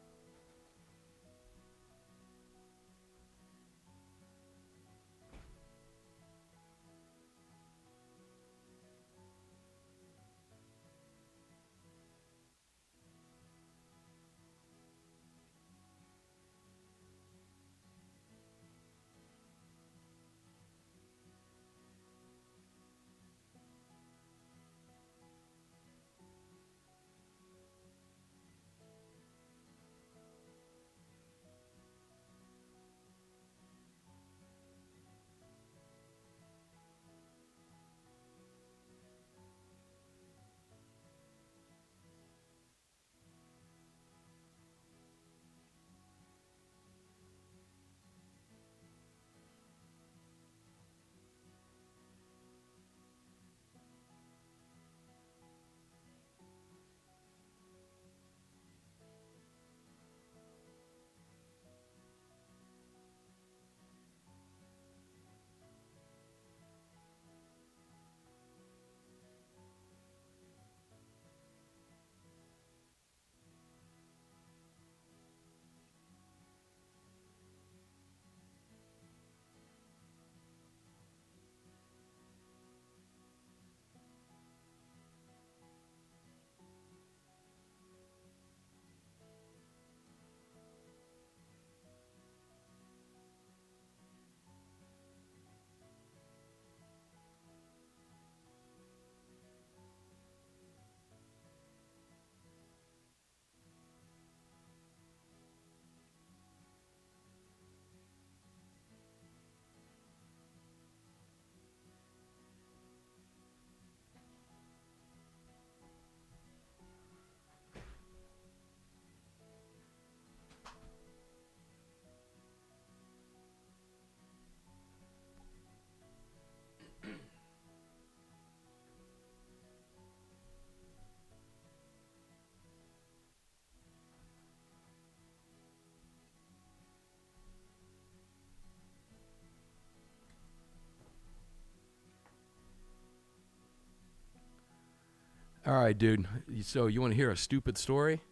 All right, dude. So you want to hear a stupid story?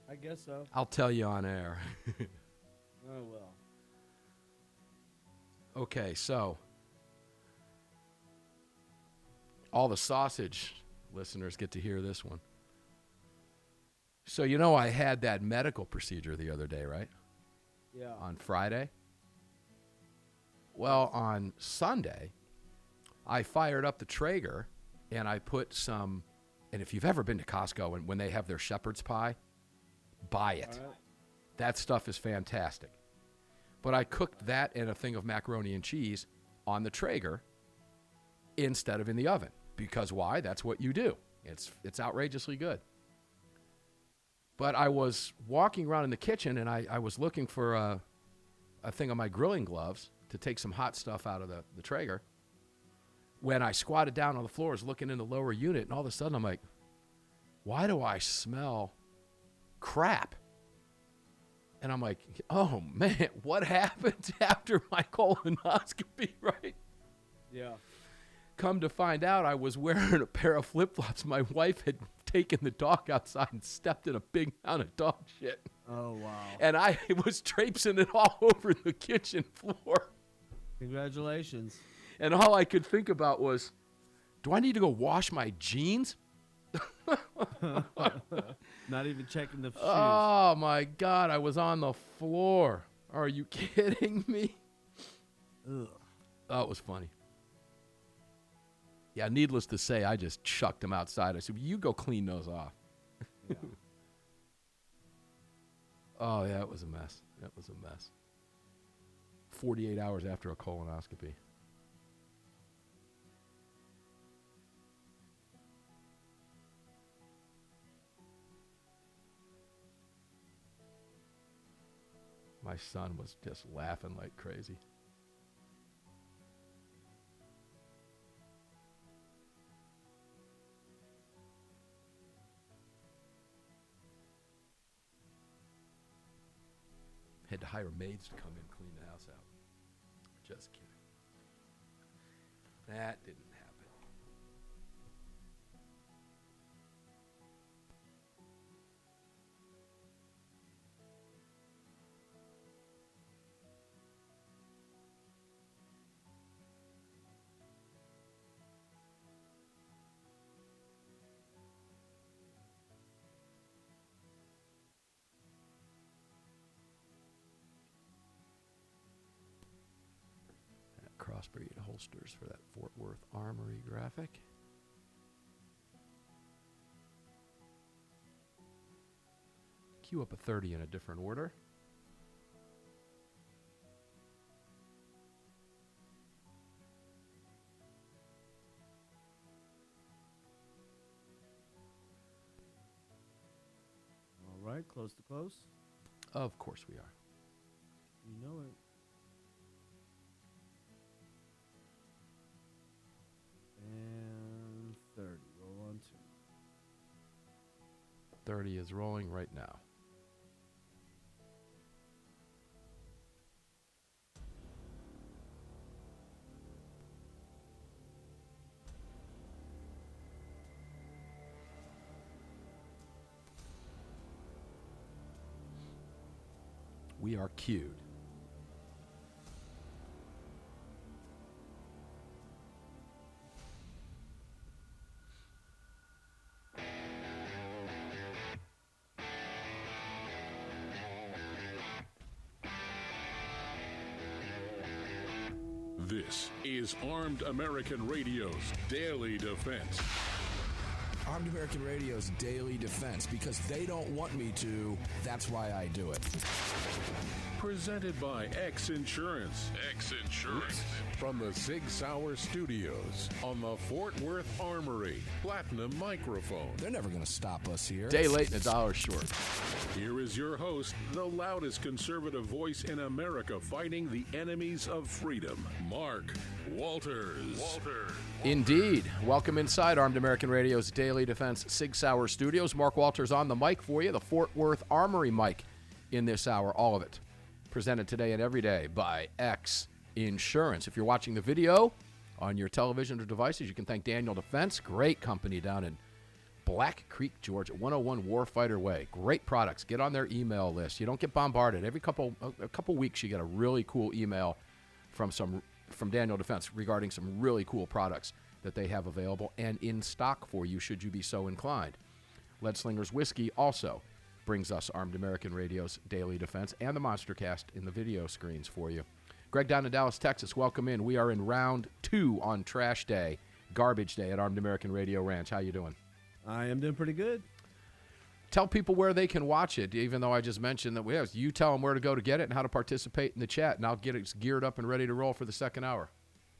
I guess so. I'll tell you on air. Oh, well. Okay, so all the sausage listeners get to hear this one. So I had that medical procedure the other day, right? Yeah. On Friday. Well, on Sunday, I fired up the Traeger and I put some, and if you've ever been to Costco and when they have their shepherd's pie, buy it. All right. That stuff is fantastic. But I cooked that and a thing of macaroni and cheese on the Traeger instead of in the oven. Because why? That's what you do. It's outrageously good. But I was walking around in the kitchen and I was looking for a thing of my grilling gloves to take some hot stuff out of the Traeger. When I squatted down on the floor, I was looking in the lower unit, and all of a sudden I'm like, why do I smell crap? And I'm like, oh, man, what happened after my colonoscopy, right? Yeah. Come to find out, I was wearing a pair of flip-flops. My wife had taken the dog outside and stepped in a big mound of dog shit. Oh, wow. And I was traipsing it all over the kitchen floor. Congratulations. And all I could think about was, do I need to go wash my jeans? Not even checking the shoes. Oh, my God. I was on the floor. Are you kidding me? Ugh. Oh, it was funny. Yeah, needless to say, I just chucked them outside. I said, you go clean those off. Yeah. Oh, yeah, it was a mess. It was a mess. 48 hours after a colonoscopy. My son was just laughing like crazy. Had to hire maids to come in and clean the house out. Just kidding. That didn't happen. Crossbreed holsters for that Fort Worth Armory graphic. Cue up a 30 in a different order. All right, close to close. Of course we are. You know it. And 30. Roll on 2. 30 is rolling right now. We are queued. This is Armed American Radio's Daily Defense. Armed American Radio's Daily Defense. Because they don't want me to, that's why I do it. Presented by X Insurance. X Insurance. From the Sig Sauer Studios on the Fort Worth Armory. Platinum microphone. They're never going to stop us here. Day late and a dollar short. Here is your host, the loudest conservative voice in America fighting the enemies of freedom, Mark Walters. Indeed. Welcome inside Armed American Radio's Daily Defense Sig Sauer Studios. Mark Walters on the mic for you, the Fort Worth Armory mic in this hour, all of it. Presented today and every day by X Insurance. If you're watching the video, on your television or devices. You can thank Daniel Defense, great company down in Black Creek, Georgia, 101 Warfighter Way. Great products. Get on their email list. You don't get bombarded. Every couple weeks you get a really cool email from Daniel Defense regarding some really cool products that they have available and in stock for you should you be so inclined. Lead Slingers Whiskey also brings us Armed American Radio's Daily Defense and the Monster Cast in the video screens for you. Greg down in Dallas, Texas, welcome in. We are in round 2 on Trash Day, Garbage Day at Armed American Radio Ranch. How you doing? I am doing pretty good. Tell people where they can watch it, even though I just mentioned that we have. You tell them where to go to get it and how to participate in the chat, and I'll get it geared up and ready to roll for the second hour.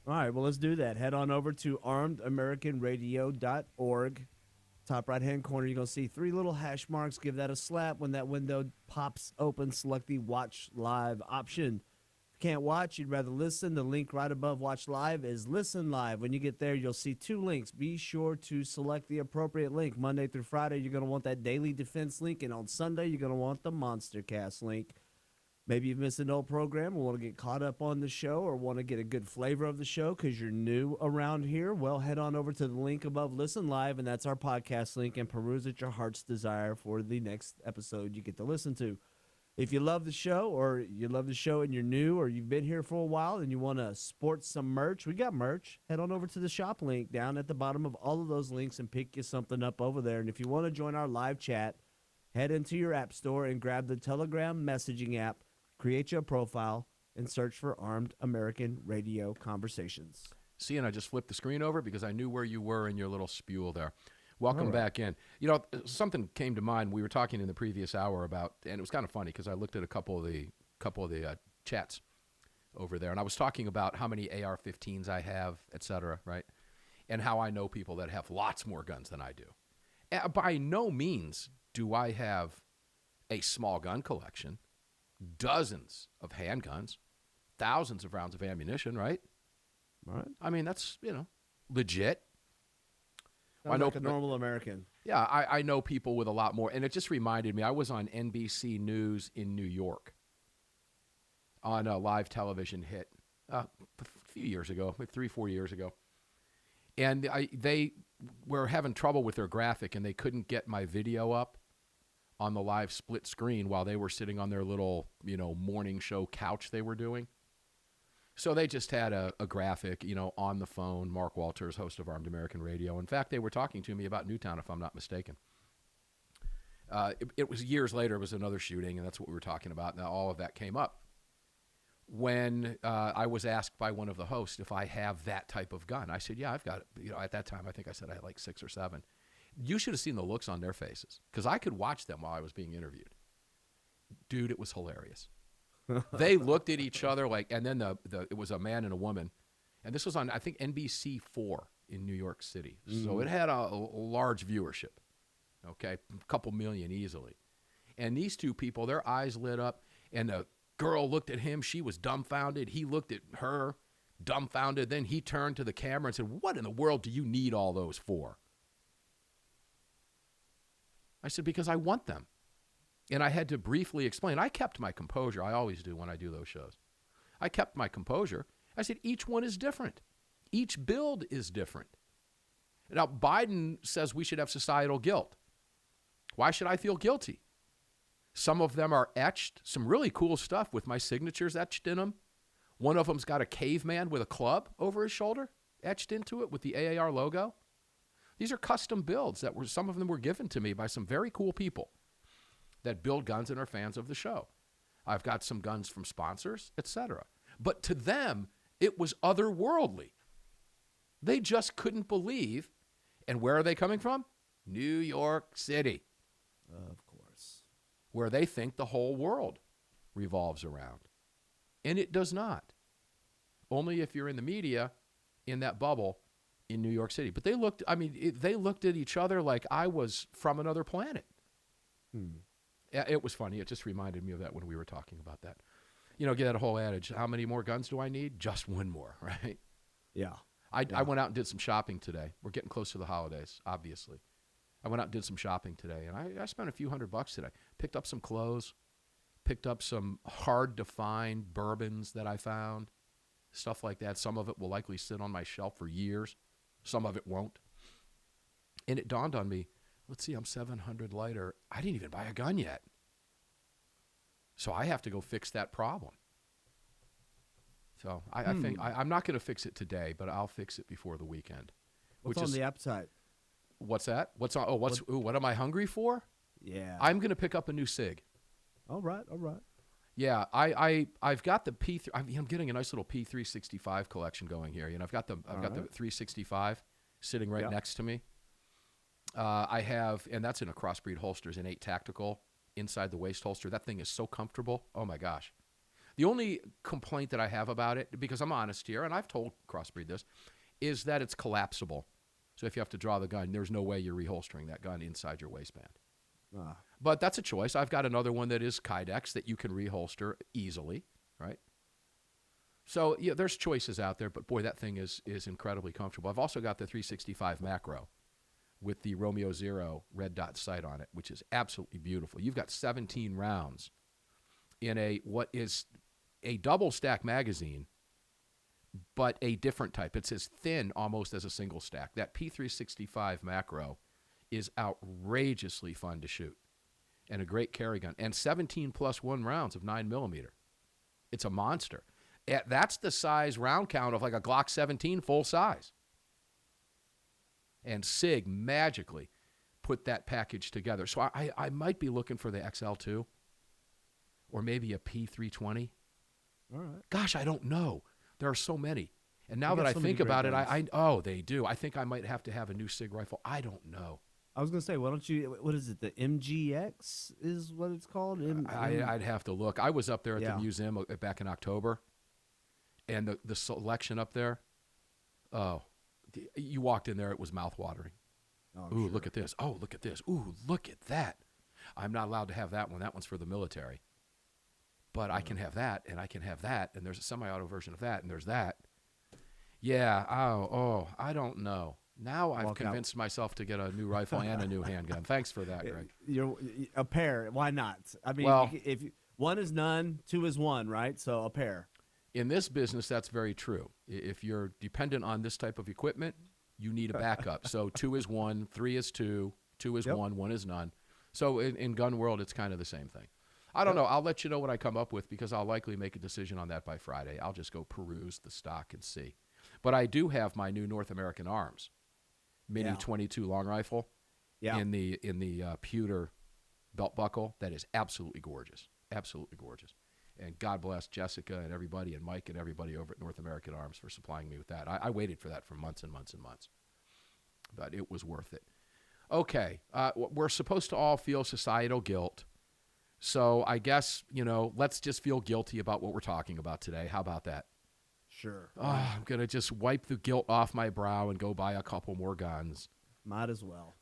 All right, well, let's do that. Head on over to armedamericanradio.org. Top right-hand corner, you're going to see 3 little hash marks. Give that a slap. When that window pops open, select the Watch Live option. Can't watch, you'd rather listen. The link right above Watch Live is Listen Live. When you get there, you'll see 2 links. Be sure to select the appropriate link. Monday through Friday, you're going to want that Daily Defense link, and on Sunday, you're going to want the Monster Cast link. Maybe you've missed an old program or want to get caught up on the show or want to get a good flavor of the show because you're new around here. Well, head on over to the link above Listen Live, and that's our podcast link, and peruse at your heart's desire for the next episode you get to listen to. If you love the show or you love the show and you're new or you've been here for a while and you want to sport some merch, we got merch. Head on over to the shop link down at the bottom of all of those links and pick you something up over there. And if you want to join our live chat, head into your app store and grab the Telegram messaging app, create your profile, and search for Armed American Radio Conversations. See, and I just flipped the screen over because I knew where you were in your little spiel there. Welcome back in. You know, something came to mind. We were talking in the previous hour about, and it was kind of funny because I looked at a couple of the chats over there, and I was talking about how many AR-15s I have, et cetera, right? And how I know people that have lots more guns than I do. By no means do I have a small gun collection, dozens of handguns, thousands of rounds of ammunition, right? Right. I mean, that's, legit. I know, like a normal American. Yeah, I know people with a lot more. And it just reminded me, I was on NBC News in New York on a live television hit a few years ago, like 3-4 years ago. And they were having trouble with their graphic, and they couldn't get my video up on the live split screen while they were sitting on their little, morning show couch they were doing. So they just had a graphic, on the phone. Mark Walters, host of Armed American Radio. In fact, they were talking to me about Newtown, if I'm not mistaken. It was years later. It was another shooting, and that's what we were talking about. Now, all of that came up when I was asked by one of the hosts if I have that type of gun. I said, yeah, I've got it. At that time, I think I said I had like 6 or 7. You should have seen the looks on their faces because I could watch them while I was being interviewed. Dude, it was hilarious. They looked at each other like, and then it was a man and a woman, and this was on, I think, NBC 4 in New York City. So it had a large viewership, okay, a couple million easily. And these 2 people, their eyes lit up, and the girl looked at him. She was dumbfounded. He looked at her, dumbfounded. Then he turned to the camera and said, "What in the world do you need all those for?" I said, "Because I want them." And I had to briefly explain. I kept my composure. I always do when I do those shows. I kept my composure. I said, each one is different. Each build is different. Now, Biden says we should have societal guilt. Why should I feel guilty? Some of them are etched, some really cool stuff with my signatures etched in them. One of them's got a caveman with a club over his shoulder etched into it with the AAR logo. These are custom builds some of them were given to me by some very cool people that build guns and are fans of the show. I've got some guns from sponsors, etc. But to them, it was otherworldly. They just couldn't believe. And where are they coming from? New York City. Of course. Where they think the whole world revolves around. And it does not. Only if you're in the media, in that bubble, in New York City. But they looked at each other like I was from another planet. It was funny. It just reminded me of that when we were talking about that. Get that whole adage, how many more guns do I need? Just one more, right? Yeah. I went out and did some shopping today. We're getting close to the holidays, obviously. I went out and did some shopping today, and I spent a few $100 today. Picked up some clothes, picked up some hard-to-find bourbons that I found, stuff like that. Some of it will likely sit on my shelf for years. Some of it won't. And it dawned on me, let's see, I'm 700 lighter. I didn't even buy a gun yet. So I have to go fix that problem. So I think I'm not going to fix it today, but I'll fix it before the weekend. What's on the appetite? What's that? What's on? Oh, what am I hungry for? Yeah. I'm going to pick up a new SIG. All right. Yeah, I've got the P3. I'm getting a nice little P365 collection going here. I've got the 365 sitting right next to me. I have, and that's in a crossbreed holsters, an 8 tactical inside the waist holster. That thing is so comfortable. Oh my gosh. The only complaint that I have about it, because I'm honest here, and I've told crossbreed this, is that it's collapsible. So if you have to draw the gun, there's no way you're reholstering that gun inside your waistband. But that's a choice. I've got another one that is Kydex that you can reholster easily, right? So yeah, there's choices out there, but boy, that thing is incredibly comfortable. I've also got the 365 macro with the Romeo Zero red dot sight on it, which is absolutely beautiful. You've got 17 rounds in what is a double stack magazine, but a different type. It's as thin almost as a single stack. That P365 macro is outrageously fun to shoot and a great carry gun. And 17 plus 1 rounds of 9mm. It's a monster. That's the size round count of like a Glock 17 full size. And SIG magically put that package together. So I might be looking for the XL2 or maybe a P320. All right. Gosh, I don't know. There are so many. And now They that got I so many think about great it, oh, they do. I think I might have to have a new SIG rifle. I don't know. I was going to say, why don't you, what is it, the MGX is what it's called? I'd have to look. I was up there at the museum back in October, and the selection up there, you walked in there, it was mouth-watering. Oh, Ooh, sure. look at this. Oh, look at this. Ooh, look at that. I'm not allowed to have that one. That one's for the military. But I can have that, and I can have that, and there's a semi-auto version of that, and there's that. Yeah, I don't know. Now I've convinced myself to get a new rifle and a new handgun. Thanks for that, Greg. You're a pair. Why not? I mean, Well, if one is none, two is one, right? So a pair. In this business, that's very true. If you're dependent on this type of equipment, you need a backup. So 2 is 1, 3 is 2, 2 is 1, 1 is none. So in gun world, it's kind of the same thing. I don't know. I'll let you know what I come up with because I'll likely make a decision on that by Friday. I'll just go peruse the stock and see. But I do have my new North American Arms Mini 22 long rifle in the pewter belt buckle. That is absolutely gorgeous. Absolutely gorgeous. And God bless Jessica and everybody and Mike and everybody over at North American Arms for supplying me with that. I waited for that for months and months and months. But it was worth it. Okay. We're supposed to all feel societal guilt. So I guess, let's just feel guilty about what we're talking about today. How about that? Sure. Oh, I'm going to just wipe the guilt off my brow and go buy a couple more guns. Might as well.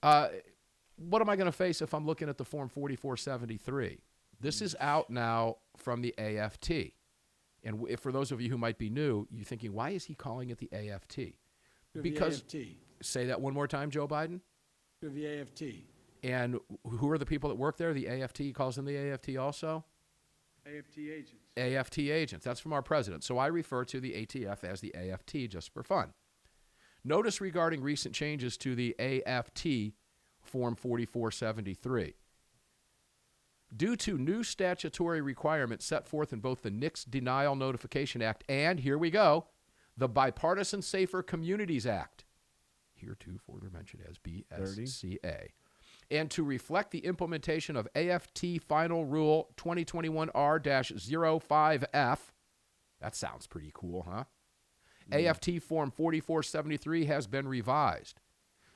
What am I going to face if I'm looking at the Form 4473? This is out now from the AFT. And for those of you who might be new, you're thinking, why is he calling it the AFT? Because, say that one more time, Joe Biden. The AFT. And who are the people that work there? The AFT, he calls them the AFT also? AFT agents. AFT agents. That's from our president. So I refer to the ATF as the AFT just for fun. Notice regarding recent changes to the AFT Form 4473. Due to new statutory requirements set forth in both the NICS Denial Notification Act and, here we go, the Bipartisan Safer Communities Act, heretofore mentioned as BSCA, and to reflect the implementation of AFT Final Rule 2021R-05F. That sounds pretty cool, huh? AFT Form 4473 has been revised.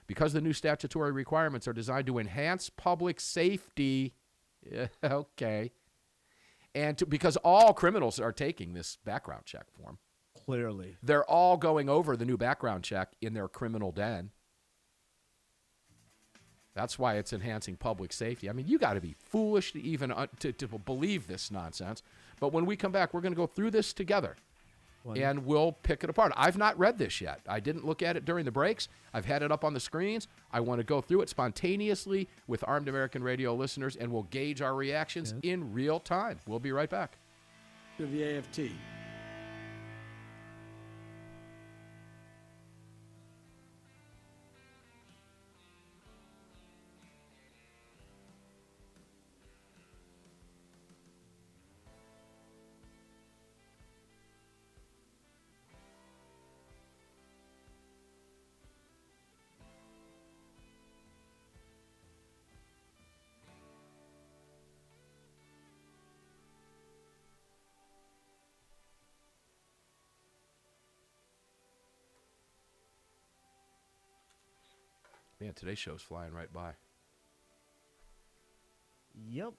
Because the new statutory requirements are designed to enhance public safety, okay, and because all criminals are taking this background check form. Clearly. They're all going over the new background check in their criminal den. That's why it's enhancing public safety. I mean, you got to be foolish to even to believe this nonsense. But when we come back, we're going to go through this together, and we'll pick it apart. I've not read this yet. I didn't look at it during the breaks. I've had it up on the screens. I want to go through it spontaneously with Armed American Radio listeners, and we'll gauge our reactions in real time. We'll be right back. To the AFT. Man, today's show's flying right by. Yep.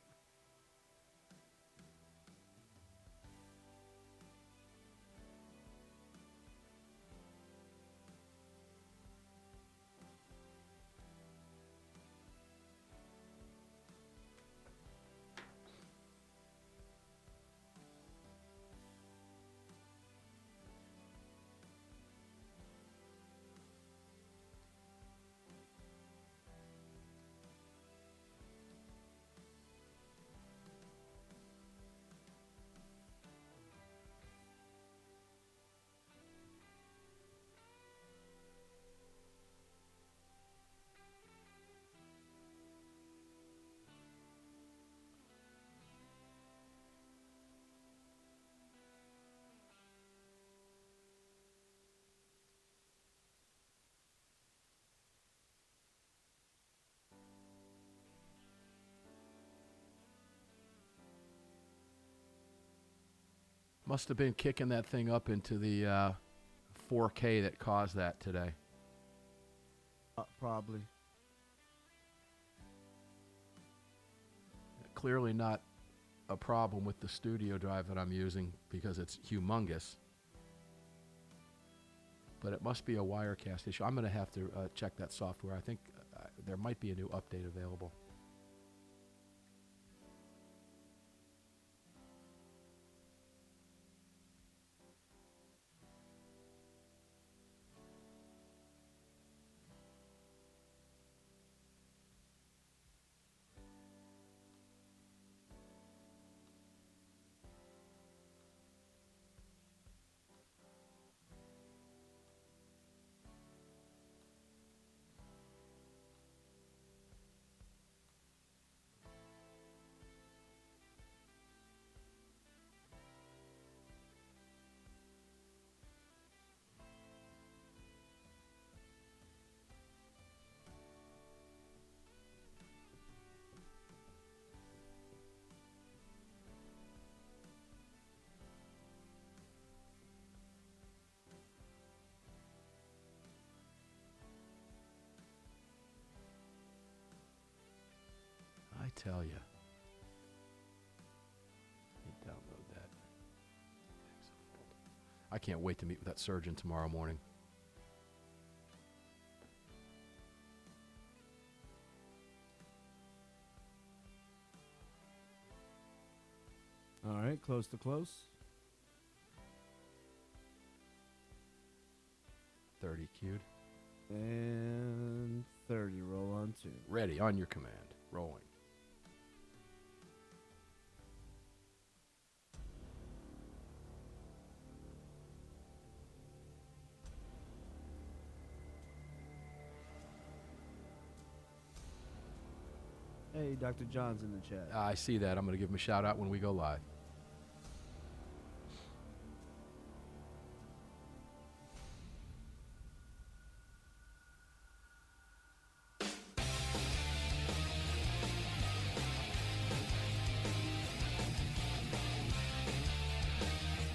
Must have been kicking that thing up into the 4K that caused that today. Probably. Clearly not a problem with the studio drive that I'm using because it's humongous. But it must be a Wirecast issue. I'm going to have to check that software. I think there might be a new update available. I tell you. Let me download that. I can't wait to meet with that surgeon tomorrow morning. All right, close to close. 30 queued. And 30, roll on 2. Ready, on your command. Rolling. Hey, Dr. John's in the chat. I see that. I'm going to give him a shout out when we go live.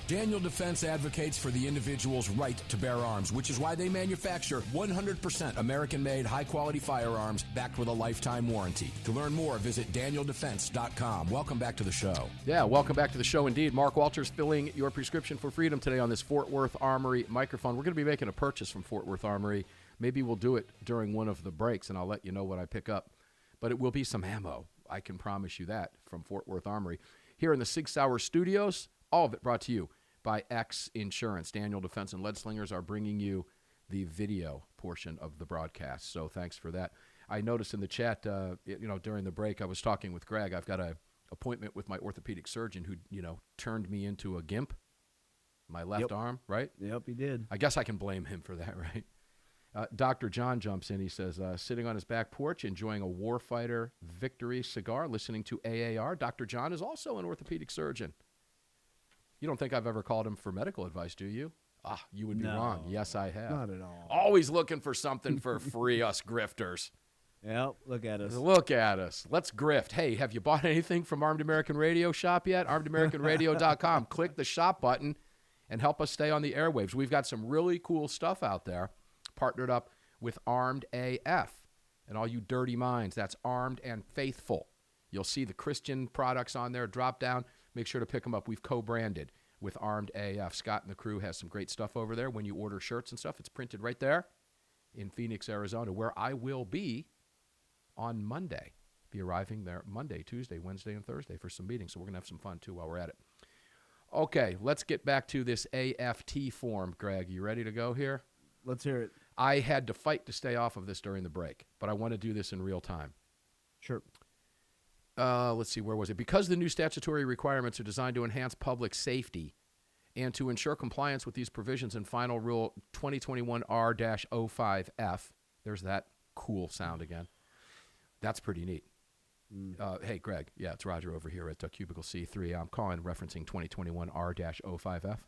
Daniel Defense advocates for the individual's right to bear arms, which is why they manufacture 100% American-made, high-quality firearms backed with a lifetime warranty. To learn more, visit DanielDefense.com. Welcome back to the show. Yeah, welcome back to the show indeed. Mark Walters filling your prescription for freedom today on this Fort Worth Armory microphone. We're going to be making a purchase from Fort Worth Armory. Maybe we'll do it during one of the breaks, and I'll let you know what I pick up. But it will be some ammo. I can promise you that from Fort Worth Armory. Here in the 6 Hour Studios, all of it brought to you by X Insurance. Daniel Defense and Lead Slingers are bringing you the video portion of the broadcast, so thanks for that. I noticed in the chat, during the break, I was talking with Greg. I've got an appointment with my orthopedic surgeon who, turned me into a gimp, my left arm, right? Yep, he did. I guess I can blame him for that, right? Dr. John jumps in. He says, sitting on his back porch, enjoying a Warfighter Victory cigar, listening to AAR. Dr. John is also an orthopedic surgeon. You don't think I've ever called him for medical advice, do you? You would be wrong. Yes, I have. Not at all. Always looking for something for free, us grifters. Yep, look at us. Look at us. Let's grift. Hey, have you bought anything from Armed American Radio shop yet? ArmedAmericanRadio.com. Click the shop button and help us stay on the airwaves. We've got some really cool stuff out there, partnered up with Armed AF. And all you dirty minds, that's Armed and Faithful. You'll see the Christian products on there. Drop down. Make sure to pick them up. We've co-branded with Armed AF. Scott and the crew has some great stuff over there. When you order shirts and stuff, it's printed right there in Phoenix, Arizona, where I will be on Monday. Be arriving there Monday, Tuesday, Wednesday, and Thursday for some meetings. So we're going to have some fun, too, while we're at it. Okay, let's get back to this AFT form, Greg. You ready to go here? Let's hear it. I had to fight to stay off of this during the break, but I want to do this in real time. Sure. Let's see, where was it? Because the new statutory requirements are designed to enhance public safety and to ensure compliance with these provisions in Final Rule 2021R-05F. There's that cool sound again. That's pretty neat. Hey, Greg. Yeah, it's Roger over here at Cubicle C3. I'm calling referencing 2021R-05F.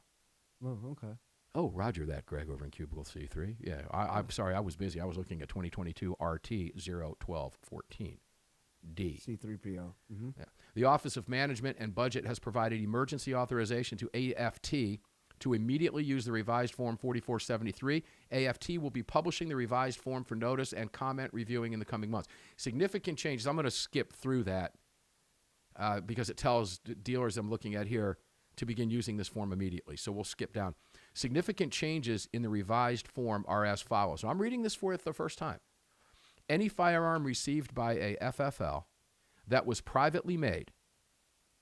Oh, okay. Oh, Roger that, Greg, over in Cubicle C3. Yeah, I'm sorry, I was busy. I was looking at 2022 RT 01214. D. C3PO. Mm-hmm. Yeah. The Office of Management and Budget has provided emergency authorization to AFT to immediately use the revised Form 4473. AFT will be publishing the revised form for notice and comment reviewing in the coming months. Significant changes. I'm going to skip through that because it tells dealers I'm looking at here to begin using this form immediately. So we'll skip down. Significant changes in the revised form are as follows. So I'm reading this for the first time. Any firearm received by a FFL that was privately made,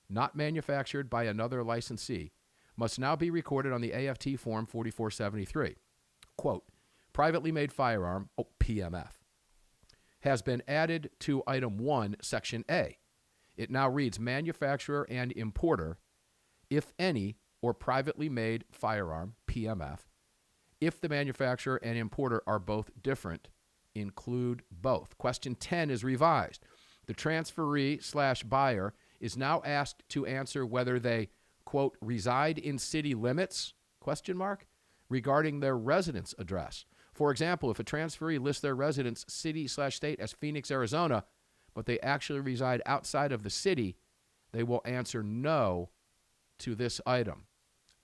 not manufactured by another licensee, must now be recorded on the AFT Form 4473. Quote, privately made firearm, PMF, has been added to Item 1, Section A. It now reads manufacturer and importer, if any, or privately made firearm, PMF, if the manufacturer and importer are both different, include both. Question 10 is revised. The transferee/buyer is now asked to answer whether they, quote, reside in city limits, question mark, regarding their residence address. For example, if a transferee lists their residence city/state as Phoenix, Arizona, but they actually reside outside of the city, they will answer no to this item.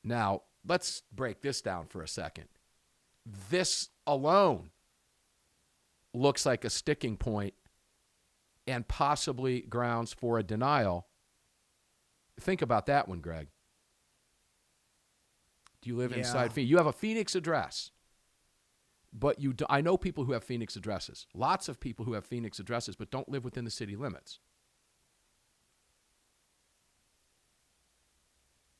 Now, let's break this down for a second. This alone looks like a sticking point and possibly grounds for a denial. Think about that one, Greg. Do you live inside Phoenix? You have a Phoenix address, but I know people who have Phoenix addresses. Lots of people who have Phoenix addresses, but don't live within the city limits.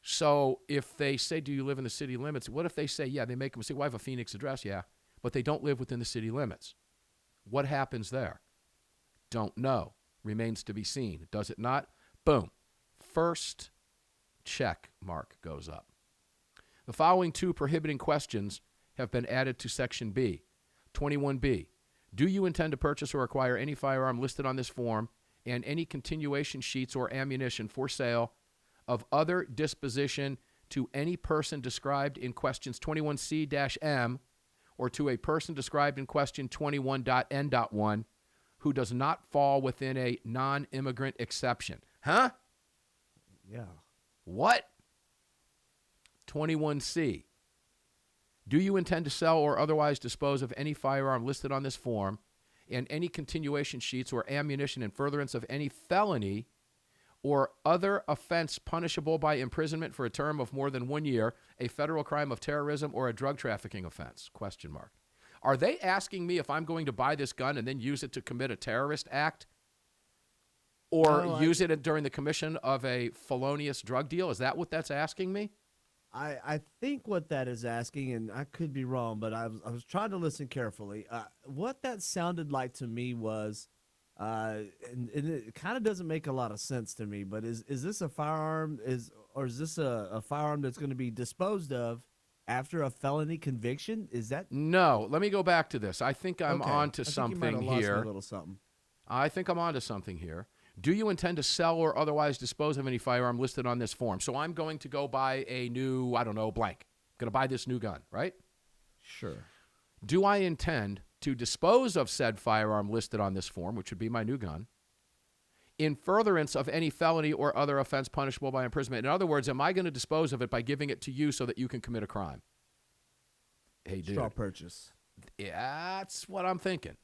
So if they say, do you live in the city limits? What if they say, yeah, they make them say, well, I have a Phoenix address, yeah, but they don't live within the city limits. What happens there? Don't know. Remains to be seen. Does it not? Boom. First check mark goes up. The following two prohibiting questions have been added to Section B. 21B. Do you intend to purchase or acquire any firearm listed on this form and any continuation sheets or ammunition for sale of other disposition to any person described in questions 21C-M or to a person described in question 21.N.1 who does not fall within a non-immigrant exception? Huh? Yeah. What? 21C. Do you intend to sell or otherwise dispose of any firearm listed on this form and any continuation sheets or ammunition in furtherance of any felony or other offense punishable by imprisonment for a term of more than 1 year, a federal crime of terrorism, or a drug trafficking offense? Question mark. Are they asking me if I'm going to buy this gun and then use it to commit a terrorist act or use it during the commission of a felonious drug deal? Is that what that's asking me? I think what that is asking, and I could be wrong, but I was trying to listen carefully. What that sounded like to me was, and it kind of doesn't make a lot of sense to me, but is this a firearm, or is this a firearm that's going to be disposed of after a felony conviction? Is that? No, let me go back to this. I think I'm on to something here. A little something. I think I'm on to something here. Do you intend to sell or otherwise dispose of any firearm listed on this form? So I'm going to go buy a new, I don't know, blank. I'm going to buy this new gun, right? Sure. Do I intend to dispose of said firearm listed on this form, which would be my new gun, in furtherance of any felony or other offense punishable by imprisonment? In other words, am I going to dispose of it by giving it to you so that you can commit a crime? Hey, dude. Straw purchase. Yeah, that's what I'm thinking.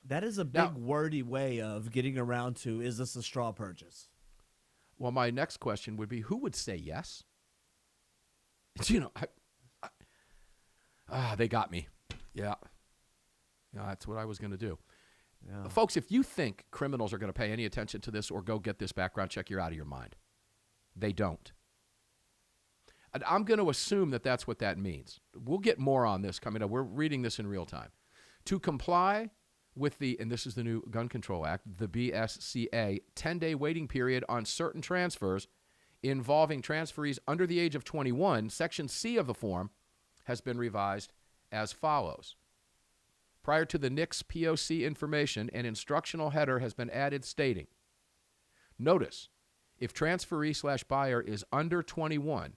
That is a big wordy way of getting around to, is this a straw purchase? Well, my next question would be, who would say yes? You know, they got me. Yeah. That's what I was going to do. Yeah. Folks, if you think criminals are going to pay any attention to this or go get this background check, you're out of your mind. They don't. And I'm going to assume that that's what that means. We'll get more on this coming up. We're reading this in real time. To comply with and this is the new Gun Control Act, the BSCA, 10-day waiting period on certain transfers involving transferees under the age of 21, Section C of the form has been revised as follows. Prior to the NICS POC information, an instructional header has been added stating, notice, if transferee/buyer is under 21,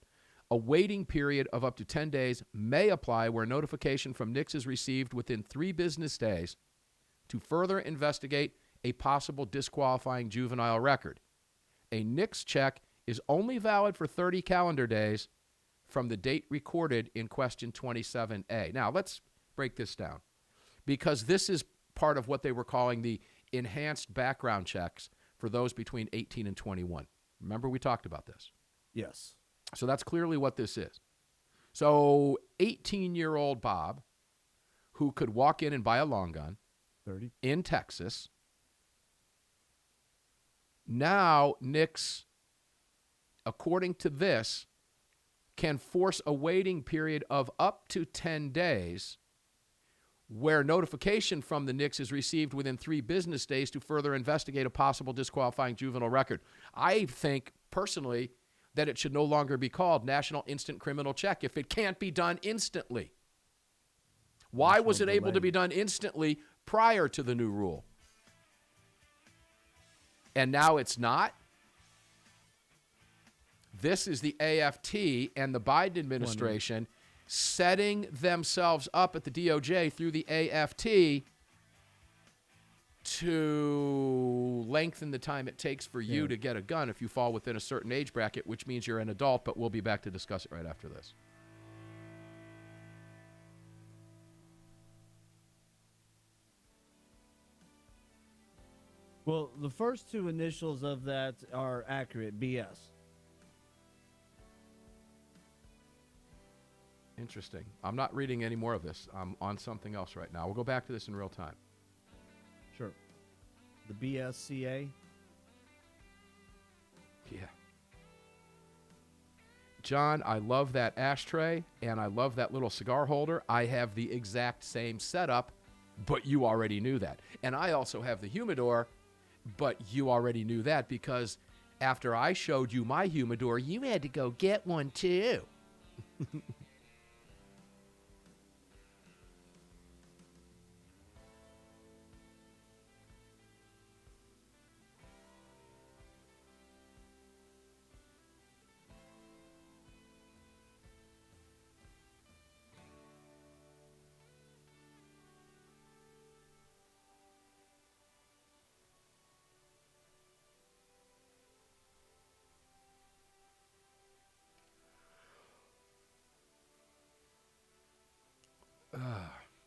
a waiting period of up to 10 days may apply where notification from NICS is received within 3 business days to further investigate a possible disqualifying juvenile record. A NICS check is only valid for 30 calendar days from the date recorded in question 27A. Now, let's break this down, because this is part of what they were calling the enhanced background checks for those between 18 and 21. Remember, we talked about this. Yes. So that's clearly what this is. So 18-year-old Bob, who could walk in and buy a long gun 30 in Texas, now NICS, according to this, can force a waiting period of up to 10 days where notification from the NICS is received within 3 business days to further investigate a possible disqualifying juvenile record. I think, personally, that it should no longer be called National Instant Criminal Check if it can't be done instantly. Why was it able to be done instantly prior to the new rule? And now it's not? This is the AFT and the Biden administration setting themselves up at the DOJ through the AFT to lengthen the time it takes for you to get a gun if you fall within a certain age bracket, which means you're an adult, but we'll be back to discuss it right after this. Well, the first 2 initials of that are accurate, BS. Interesting. I'm not reading any more of this. I'm on something else right now. We'll go back to this in real time. Sure. The BSCA? Yeah. John, I love that ashtray, and I love that little cigar holder. I have the exact same setup, but you already knew that. And I also have the humidor, but you already knew that because after I showed you my humidor, you had to go get one too.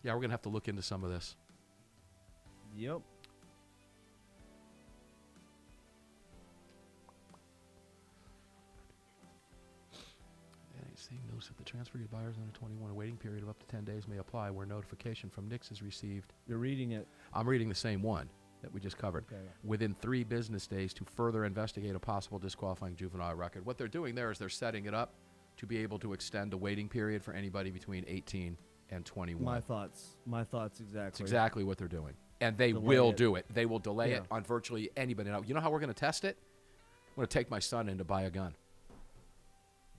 Yeah, we're going to have to look into some of this. Yep. NHC notes that the transferee buyers under 21, a waiting period of up to 10 days may apply where notification from NICS is received. You're reading it. I'm reading the same one that we just covered. Okay. Within 3 business days to further investigate a possible disqualifying juvenile record. What they're doing there is they're setting it up to be able to extend a waiting period for anybody between 18 and 21. My thoughts exactly. That's exactly what they're doing. And they will do it. They will delay it on virtually anybody. Now, you know how we're going to test it? I'm going to take my son in to buy a gun.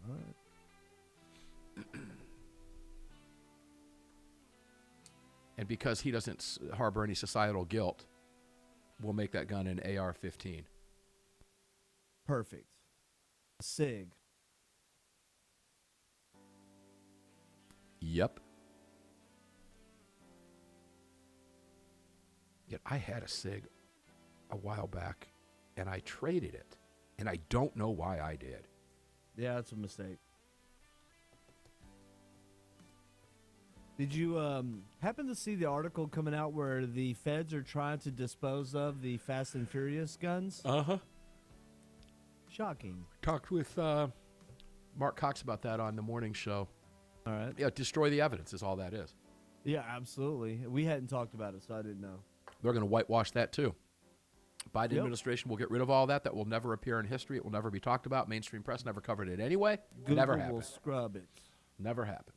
All right. And because he doesn't harbor any societal guilt, we'll make that gun an AR-15. Perfect. SIG. Yep. Yet I had a SIG a while back, and I traded it, and I don't know why I did. Yeah, that's a mistake. Did you happen to see the article coming out where the feds are trying to dispose of the Fast and Furious guns? Uh-huh. Shocking. Talked with Mark Cox about that on the morning show. All right. Yeah, destroy the evidence is all that is. Yeah, absolutely. We hadn't talked about it, so I didn't know. They're going to whitewash that too. Biden administration will get rid of all that. That will never appear in history. It will never be talked about. Mainstream press never covered it anyway. Google Never happened. will scrub it. Never happened.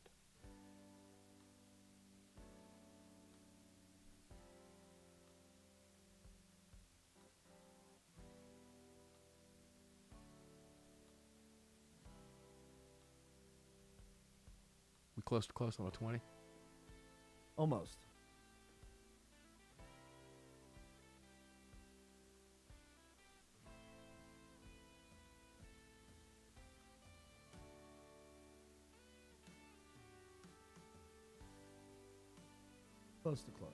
We close on a 20? Almost. Close to close.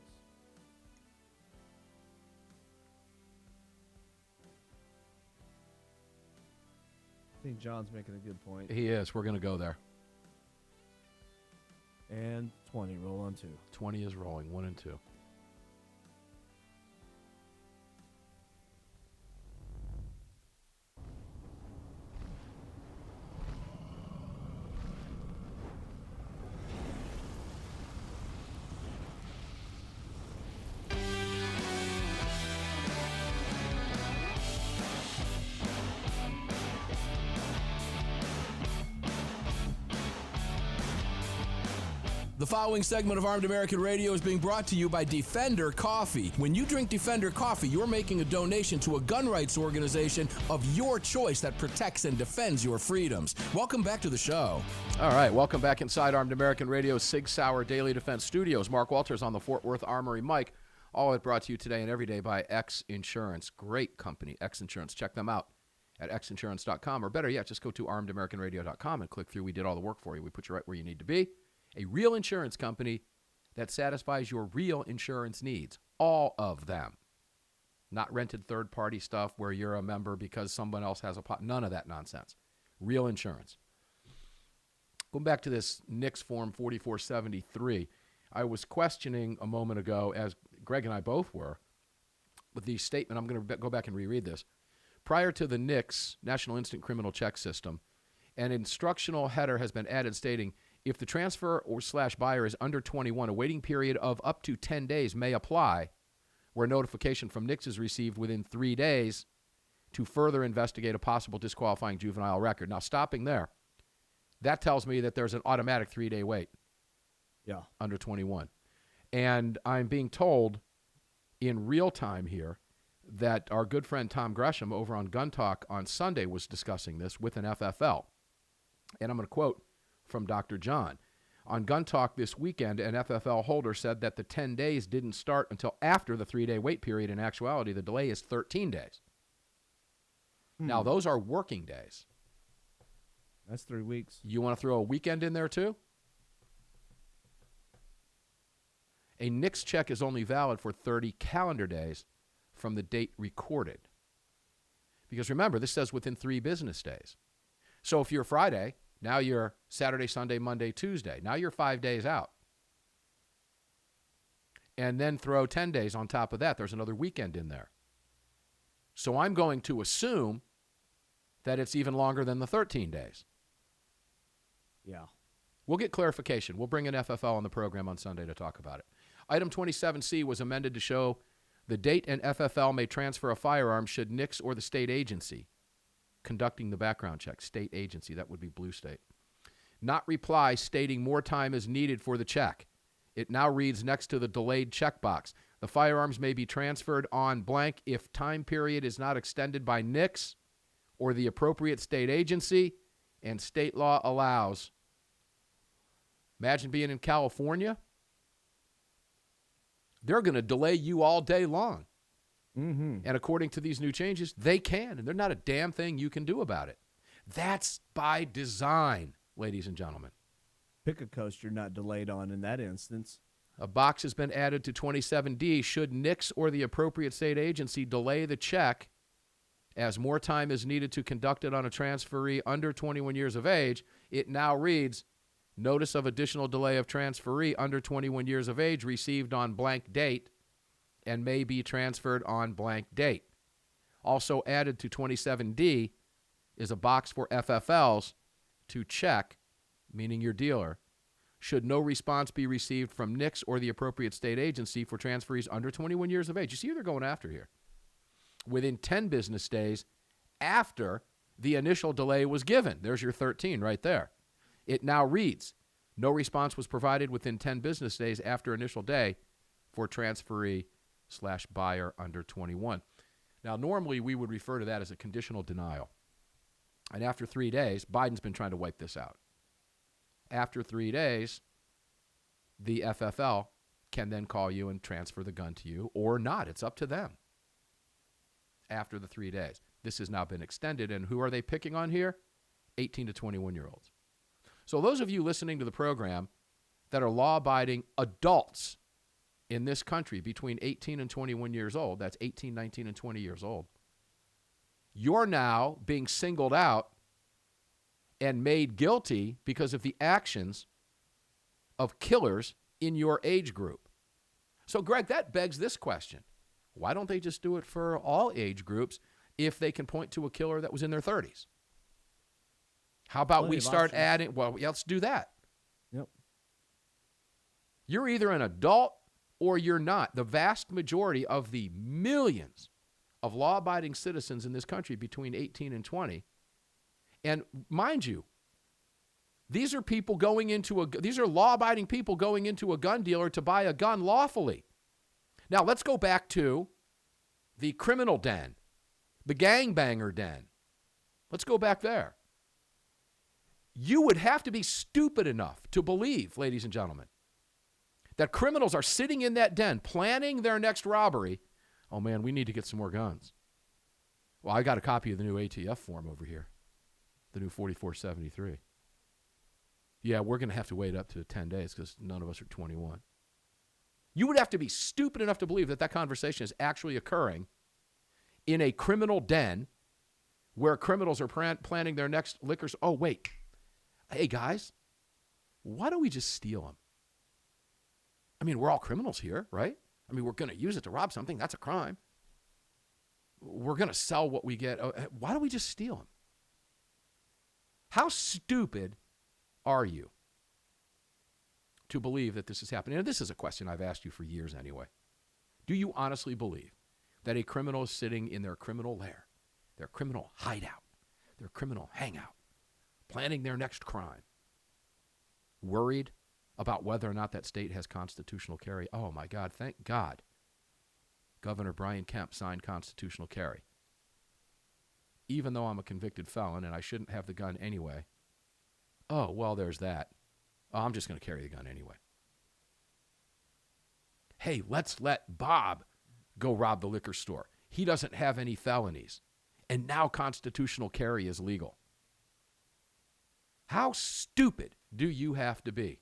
I think John's making a good point. He is. We're going to go there. And 20, roll on 2. 20 is rolling, 1 and 2. The following segment of Armed American Radio is being brought to you by Defender Coffee. When you drink Defender Coffee, you're making a donation to a gun rights organization of your choice that protects and defends your freedoms. Welcome back to the show. All right, welcome back inside Armed American Radio's Sig Sauer Daily Defense Studios. Mark Walters on the Fort Worth Armory mic. All it brought to you today and every day by X Insurance. Great company, X Insurance. Check them out at xinsurance.com, or better yet, just go to armedamericanradio.com and click through. We did all the work for you. We put you right where you need to be. A real insurance company that satisfies your real insurance needs. All of them. Not rented third-party stuff where you're a member because someone else has a pot. None of that nonsense. Real insurance. Going back to this NICS Form 4473, I was questioning a moment ago, as Greg and I both were, with the statement. I'm going to go back and reread this. Prior to the NICS, National Instant Criminal Check System, an instructional header has been added stating, if the transfer or / buyer is under 21, a waiting period of up to 10 days may apply, where notification from NICS is received within 3 days to further investigate a possible disqualifying juvenile record. Now, stopping there, that tells me that there's an automatic 3-day wait. Yeah. Under 21. And I'm being told in real time here that our good friend Tom Gresham over on Gun Talk on Sunday was discussing this with an FFL. And I'm going to quote from Dr. John. On Gun Talk this weekend, an FFL holder said that the 10 days didn't start until after the 3-day wait period. In actuality, the delay is 13 days. Now, those are working days. That's 3 weeks. You want to throw a weekend in there too? A NICS check is only valid for 30 calendar days from the date recorded. Because remember, this says within 3 business days. So if you're Friday, now you're Saturday, Sunday, Monday, Tuesday. Now you're 5 days out. And then throw 10 days on top of that. There's another weekend in there. So I'm going to assume that it's even longer than the 13 days. Yeah. We'll get clarification. We'll bring an FFL on the program on Sunday to talk about it. Item 27C was amended to show the date an FFL may transfer a firearm should NICS or the state agency conducting the background check, state agency, that would be Blue State, not reply stating more time is needed for the check. It now reads next to the delayed checkbox. The firearms may be transferred on blank if time period is not extended by NICS or the appropriate state agency and state law allows. Imagine being in California. They're going to delay you all day long. Mm-hmm. And according to these new changes, they can, and there's not a damn thing you can do about it. That's by design, ladies and gentlemen. Pick a coast you're not delayed on in that instance. A box has been added to 27D. Should NICS or the appropriate state agency delay the check as more time is needed to conduct it on a transferee under 21 years of age, it now reads, Notice of additional delay of transferee under 21 years of age received on blank date and may be transferred on blank date. Also added to 27D is a box for FFLs to check, meaning your dealer, should no response be received from NICS or the appropriate state agency for transferees under 21 years of age. You see who they're going after here. Within 10 business days after the initial delay was given. There's your 13 right there. It now reads, no response was provided within 10 business days after initial day for transferee/buyer under 21. Now, normally we would refer to that as a conditional denial. And after 3 days, Biden's been trying to wipe this out. After 3 days, the FFL can then call you and transfer the gun to you or not. It's up to them after the 3 days. This has now been extended, and who are they picking on here? 18 to 21-year-olds. So those of you listening to the program that are law-abiding adults in this country between 18 and 21 years old, that's 18, 19, and 20 years old, you're now being singled out and made guilty because of the actions of killers in your age group. So, Greg, that begs this question. Why don't they just do it for all age groups if they can point to a killer that was in their 30s? How about we start adding, well, yeah, let's do that. Yep. You're either an adult or you're not. The vast majority of the millions of law-abiding citizens in this country between 18 and 20, and mind you, these are people going into these are law-abiding people going into a gun dealer to buy a gun lawfully. Now, let's go back to the criminal den, the gangbanger den. Let's go back there. You would have to be stupid enough to believe, ladies and gentlemen, that criminals are sitting in that den planning their next robbery. Oh, man, we need to get some more guns. Well, I got a copy of the new ATF form over here, the new 4473. Yeah, we're going to have to wait up to 10 days because none of us are 21. You would have to be stupid enough to believe that that conversation is actually occurring in a criminal den where criminals are planning their next liquor. Oh, wait. Hey, guys, why don't we just steal them? I mean, we're all criminals here, right? I mean, we're going to use it to rob something. That's a crime. We're going to sell what we get. Why don't we just steal them? How stupid are you to believe that this is happening? And this is a question I've asked you for years anyway. Do you honestly believe that a criminal is sitting in their criminal lair, their criminal hideout, their criminal hangout, planning their next crime, worried about whether or not that state has constitutional carry? Oh, my God, thank God Governor Brian Kemp signed constitutional carry. Even though I'm a convicted felon and I shouldn't have the gun anyway, oh, well, there's that. Oh, I'm just going to carry the gun anyway. Hey, let's let Bob go rob the liquor store. He doesn't have any felonies. And now constitutional carry is legal. How stupid do you have to be?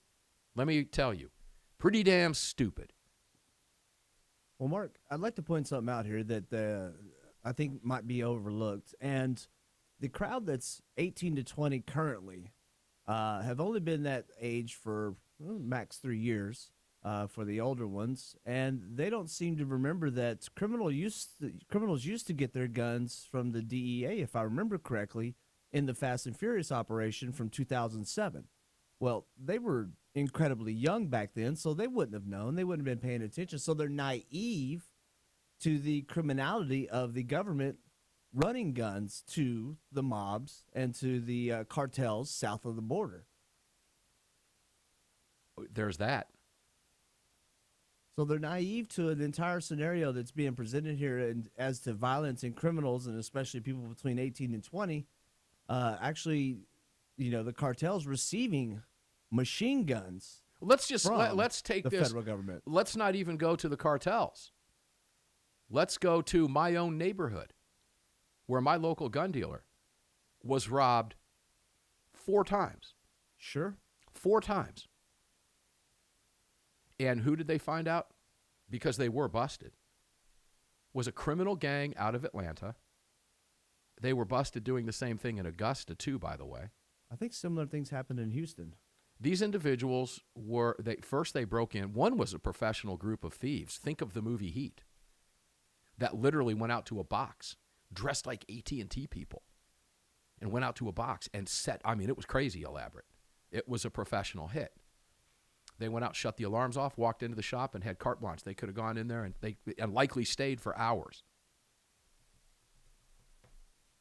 Let me tell you, pretty damn stupid. Well, Mark, I'd like to point something out here that I think might be overlooked. And the crowd that's 18 to 20 currently have only been that age for max 3 years for the older ones. And they don't seem to remember that criminals used to get their guns from the DEA, if I remember correctly, in the Fast and Furious operation from 2007. Well, they were incredibly young back then, so they wouldn't have known. They wouldn't have been paying attention. So they're naive to the criminality of the government running guns to the mobs and to the cartels south of the border. There's that. So they're naive to an entire scenario that's being presented here, and as to violence and criminals, and especially people between 18 and 20, actually, the cartels receiving machine guns. Let's take the this federal government. Let's not even go to the cartels. Let's go to my own neighborhood, where my local gun dealer was robbed 4 times. Sure. 4 times. And who did they find out? Because they were busted. Was a criminal gang out of Atlanta. They were busted doing the same thing in Augusta, too, by the way. I think similar things happened in Houston. These individuals they broke in. One was a professional group of thieves. Think of the movie Heat. That literally went out to a box, dressed like AT&T people, and went out to a box and it was crazy elaborate. It was a professional hit. They went out, shut the alarms off, walked into the shop, and had carte blanche. They could have gone in there and likely stayed for hours.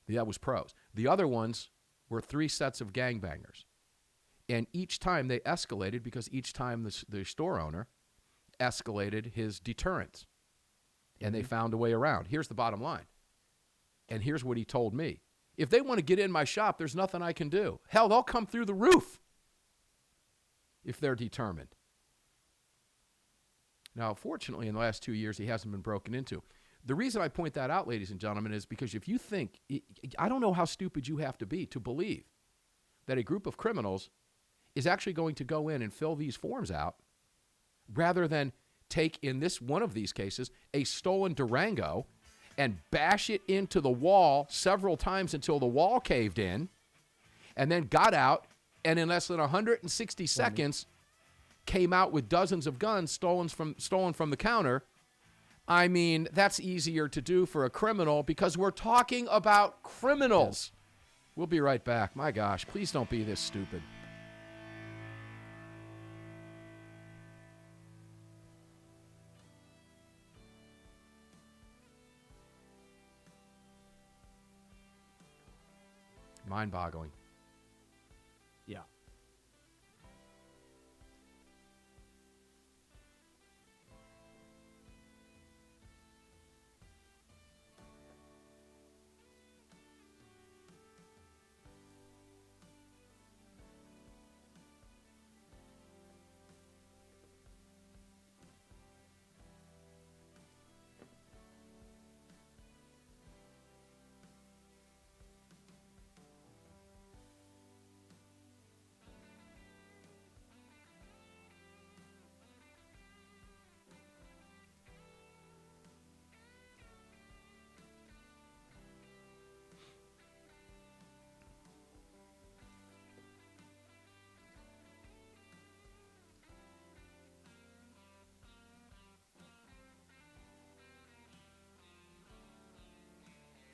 That was pros. The other ones were 3 sets of gangbangers. And each time they escalated because each time the store owner escalated his deterrence. And they found a way around. Here's the bottom line. And here's what he told me. If they want to get in my shop, there's nothing I can do. Hell, they'll come through the roof if they're determined. Now, fortunately, in the last 2 years, he hasn't been broken into. The reason I point that out, ladies and gentlemen, is because if you think, I don't know how stupid you have to be to believe that a group of criminals is actually going to go in and fill these forms out rather than take, in this one of these cases, a stolen Durango and bash it into the wall several times until the wall caved in, and then got out, and in less than 160 seconds came out with dozens of guns stolen from the counter. I mean, that's easier to do for a criminal because we're talking about criminals. We'll be right back. My gosh, please don't be this stupid. Mind-boggling. Yeah.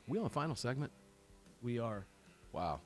We on the final segment? We are. Wow.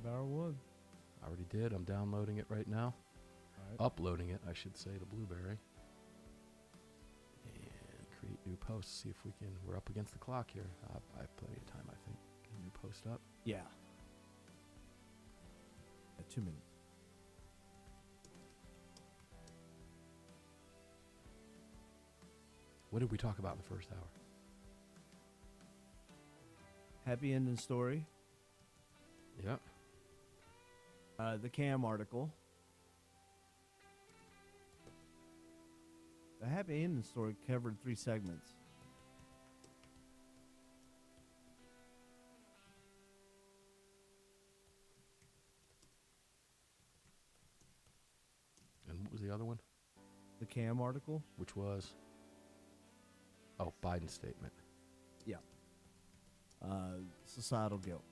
Grab hour 1. I already did. I'm downloading it right now. Right. Uploading it, I should say, to Blueberry. And create new posts. See if we can. We're up against the clock here. I have plenty of time, I think. Get a new post up. Yeah. 2 minutes. What did we talk about in the first hour? Happy ending story. Yep. The Cam article. The happy ending story covered 3 segments. And what was the other one? The Cam article. Which was? Oh, Biden's statement. Yeah. Societal guilt.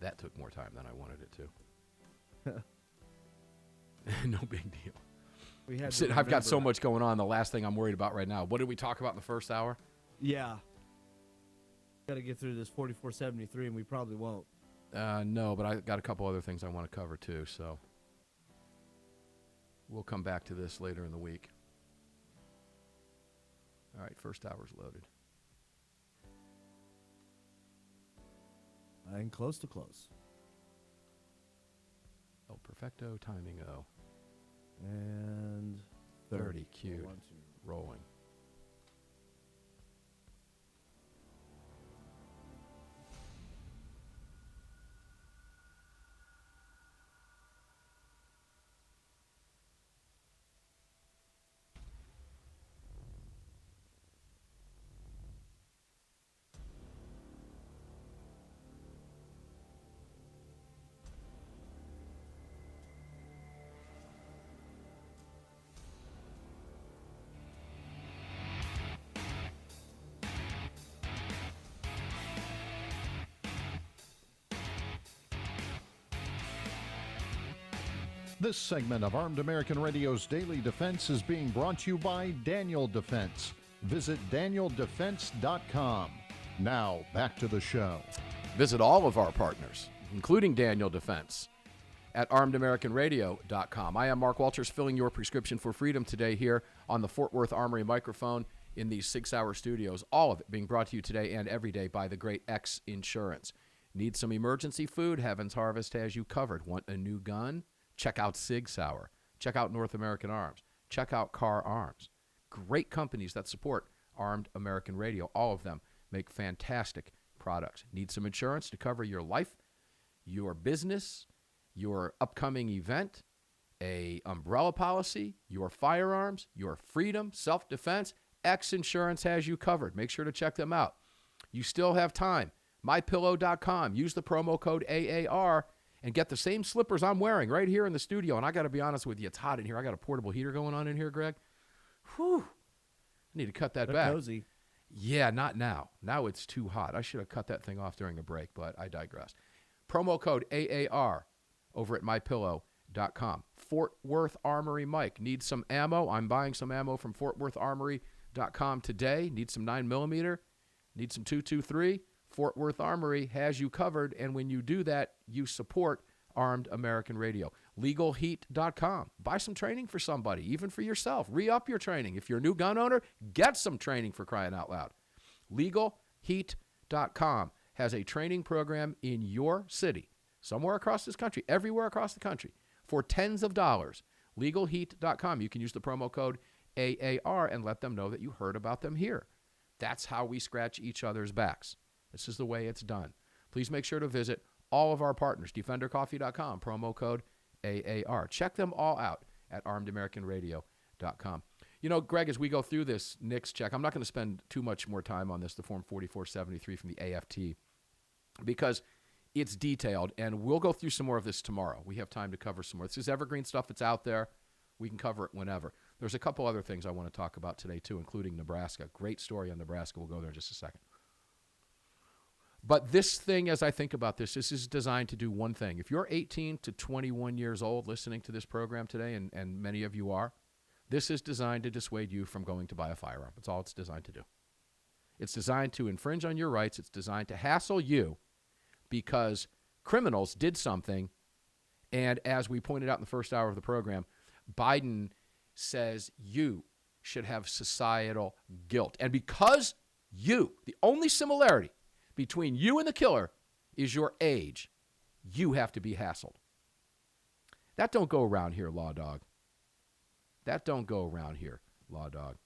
That took more time than I wanted it to. No big deal. I've got so much going on. The last thing I'm worried about right now. What did we talk about in the first hour? Yeah. Got to get through this 4473, and we probably won't. No, but I got a couple other things I want to cover too. So we'll come back to this later in the week. All right, first hour's loaded. And close to close. Perfecto timing, oh. And 30 queued. 1, 2. Rolling. This segment of Armed American Radio's Daily Defense is being brought to you by Daniel Defense. Visit DanielDefense.com. Now, back to the show. Visit all of our partners, including Daniel Defense, at ArmedAmericanRadio.com. I am Mark Walters, filling your prescription for freedom today here on the Fort Worth Armory microphone in these 6-hour studios. All of it being brought to you today and every day by the great X Insurance. Need some emergency food? Heaven's Harvest has you covered. Want a new gun? Check out Sig Sauer. Check out North American Arms. Check out Car Arms. Great companies that support Armed American Radio. All of them make fantastic products. Need some insurance to cover your life, your business, your upcoming event, a umbrella policy, your firearms, your freedom, self-defense. X Insurance has you covered. Make sure to check them out. You still have time. MyPillow.com. Use the promo code AAR and get the same slippers I'm wearing right here in the studio. And I got to be honest with you, it's hot in here. I got a portable heater going on in here, Greg. Whew. I need to cut that back. Cozy. Yeah, not now. Now it's too hot. I should have cut that thing off during the break, but I digress. Promo code AAR over at MyPillow.com. Fort Worth Armory Mike. Need some ammo? I'm buying some ammo from FortWorthArmory.com today. Need some 9mm? Need some 223? Fort Worth Armory has you covered, and when you do that, you support Armed American Radio. LegalHeat.com. Buy some training for somebody, even for yourself. Re-up your training. If you're a new gun owner, get some training, for crying out loud. LegalHeat.com has a training program in your city, somewhere across this country, everywhere across the country, for tens of dollars. LegalHeat.com. You can use the promo code AAR and let them know that you heard about them here. That's how we scratch each other's backs. This is the way it's done. Please make sure to visit all of our partners, DefenderCoffee.com, promo code AAR. Check them all out at ArmedAmericanRadio.com. You know, Greg, as we go through this NICS check, I'm not going to spend too much more time on this, the Form 4473 from the AFT, because it's detailed, and we'll go through some more of this tomorrow. We have time to cover some more. This is evergreen stuff. It's out there. We can cover it whenever. There's a couple other things I want to talk about today, too, including Nebraska. Great story on Nebraska. We'll go there in just a second. But this thing, as I think about this is designed to do one thing. If you're 18 to 21 years old listening to this program today, and many of you are, this is designed to dissuade you from going to buy a firearm. That's all it's designed to do. It's designed to infringe on your rights. It's designed to hassle you because criminals did something, and as we pointed out in the first hour of the program, Biden says you should have societal guilt. And because you, the only similarity between you and the killer is your age, you have to be hassled. That don't go around here, Law Dog. That don't go around here, Law Dog.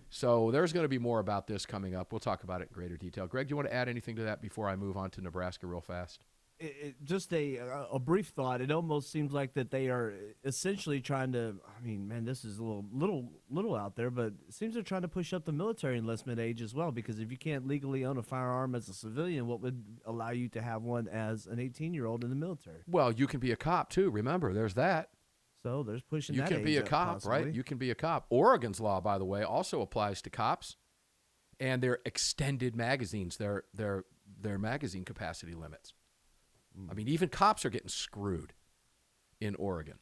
So there's going to be more about this coming up. We'll talk about it in greater detail. Greg, do you want to add anything to that before I move on to Nebraska real fast? Just a brief thought. It almost seems like that they are essentially trying to. I mean, man, this is a little out there, but it seems they're trying to push up the military enlistment age as well. Because if you can't legally own a firearm as a civilian, what would allow you to have one as an 18-year-old in the military? Well, you can be a cop too. Remember, there's that. So there's pushing. You that can be age a up, cop, possibly. right? You can be a cop. Oregon's law, by the way, also applies to cops, and their extended magazines, their magazine capacity limits. I mean, even cops are getting screwed in Oregon.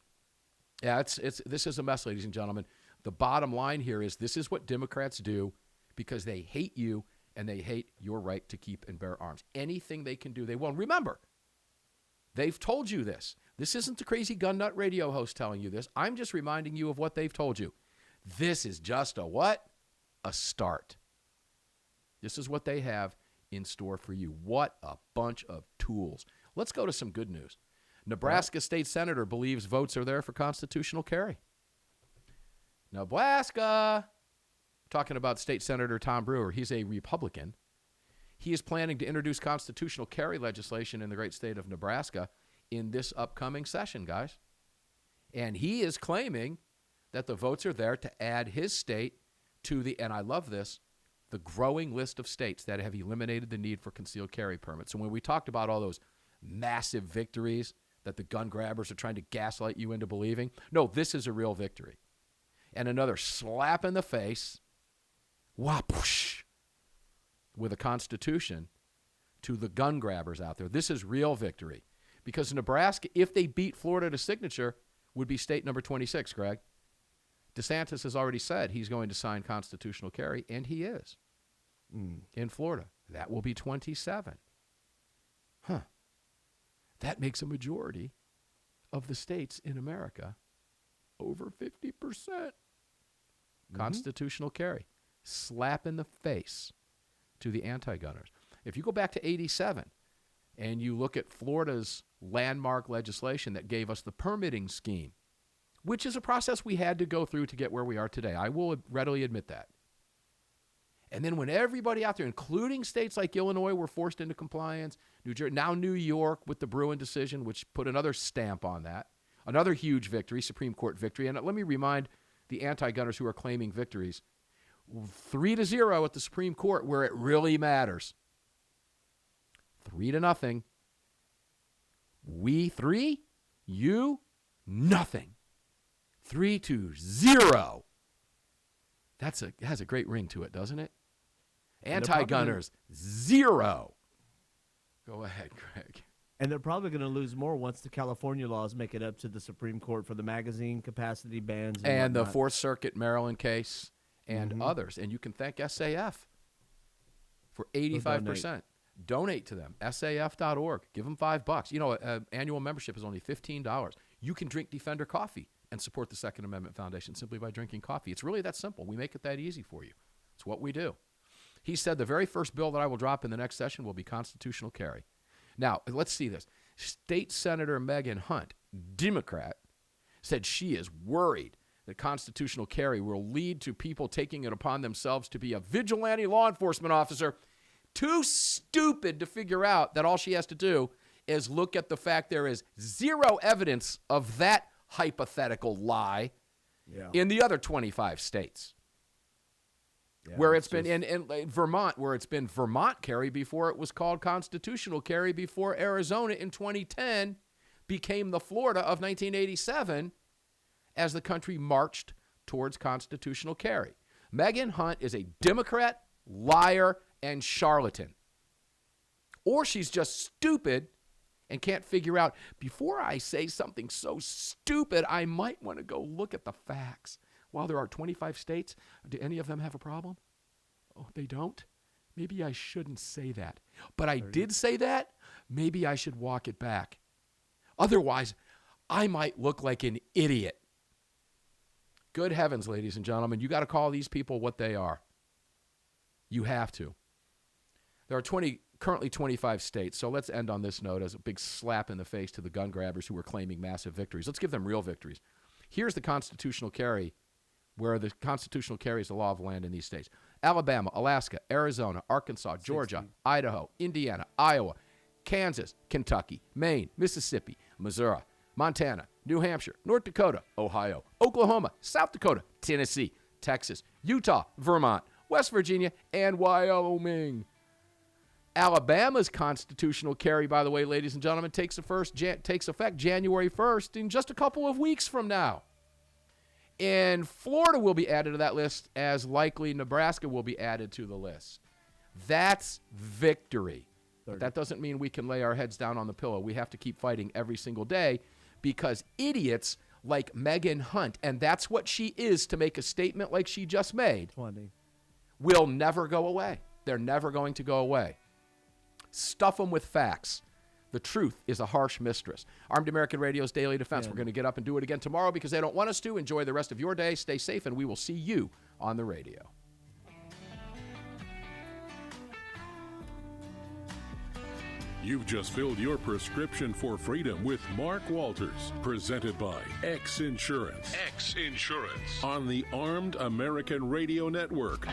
Yeah, this is a mess, ladies and gentlemen. The bottom line here is this is what Democrats do because they hate you and they hate your right to keep and bear arms. Anything they can do, they will. And remember, they've told you this. This isn't the crazy gun nut radio host telling you this. I'm just reminding you of what they've told you. This is just a what? A start. This is what they have in store for you. What a bunch of tools. Let's go to some good news. Nebraska state senator believes votes are there for constitutional carry. Nebraska. Talking about State Senator Tom Brewer. He's a Republican. He is planning to introduce constitutional carry legislation in the great state of Nebraska in this upcoming session, guys. And he is claiming that the votes are there to add his state to the, and I love this, the growing list of states that have eliminated the need for concealed carry permits. So when we talked about all those massive victories that the gun grabbers are trying to gaslight you into believing, no, this is a real victory. And another slap in the face, whoosh, with a constitution to the gun grabbers out there. This is real victory. Because Nebraska, if they beat Florida to signature, would be state number 26, Greg. DeSantis has already said he's going to sign constitutional carry, and he is in Florida. That will be 27. That makes a majority of the states in America over 50%. Constitutional carry. Slap in the face to the anti-gunners. If you go back to 87 and you look at Florida's landmark legislation that gave us the permitting scheme, which is a process we had to go through to get where we are today. I will readily admit that. And then when everybody out there, including states like Illinois, were forced into compliance, New Jersey, now New York with the Bruin decision, which put another stamp on that, another huge victory, Supreme Court victory. And let me remind the anti-gunners who are claiming victories, 3-0 at the Supreme Court where it really matters. 3-0. We 3, you nothing. 3-0. It has a great ring to it, doesn't it? Anti-gunners, 0. Go ahead, Greg. And they're probably going to lose more once the California laws make it up to the Supreme Court for the magazine capacity bans. And the Fourth Circuit Maryland case and others. And you can thank SAF for 85%. Donate to them, saf.org. Give them $5. You know, annual membership is only $15. You can drink Defender coffee and support the Second Amendment Foundation simply by drinking coffee. It's really that simple. We make it that easy for you. It's what we do. He said the very first bill that I will drop in the next session will be constitutional carry. Now, let's see this. State Senator Megan Hunt, Democrat, said she is worried that constitutional carry will lead to people taking it upon themselves to be a vigilante law enforcement officer. Too stupid to figure out that all she has to do is look at the fact there is zero evidence of that hypothetical lie in the other 25 states. Yeah, where it's been in Vermont, where it's been Vermont carry before it was called constitutional carry, before Arizona in 2010 became the Florida of 1987 as the country marched towards constitutional carry. Megan Hunt is a Democrat, liar, and charlatan. Or she's just stupid and can't figure out, before I say something so stupid, I might want to go look at the facts. While there are 25 states, do any of them have a problem? Oh, they don't? Maybe I shouldn't say that. But I did say that? Maybe I should walk it back. Otherwise, I might look like an idiot. Good heavens, ladies and gentlemen, you got to call these people what they are. You have to. There are currently 25 states, so let's end on this note as a big slap in the face to the gun grabbers who are claiming massive victories. Let's give them real victories. Here's the constitutional carry, where the constitutional carry is the law of the land in these states. Alabama, Alaska, Arizona, Arkansas, Georgia, 16. Idaho, Indiana, Iowa, Kansas, Kentucky, Maine, Mississippi, Missouri, Montana, New Hampshire, North Dakota, Ohio, Oklahoma, South Dakota, Tennessee, Texas, Utah, Vermont, West Virginia, and Wyoming. Alabama's constitutional carry, by the way, ladies and gentlemen, takes effect January 1st in just a couple of weeks from now. And Florida will be added to that list, as likely Nebraska will be added to the list. That's victory. But that doesn't mean we can lay our heads down on the pillow. We have to keep fighting every single day, because idiots like Megan Hunt, and that's what she is to make a statement like she just made, 20. Will never go away. They're never going to go away. Stuff them with facts. The truth is a harsh mistress. Armed American Radio's Daily Defense. We're going to get up and do it again tomorrow because they don't want us to. Enjoy the rest of your day. Stay safe, and we will see you on the radio. You've just filled your prescription for freedom with Mark Walters, presented by X Insurance. X Insurance on the Armed American Radio Network.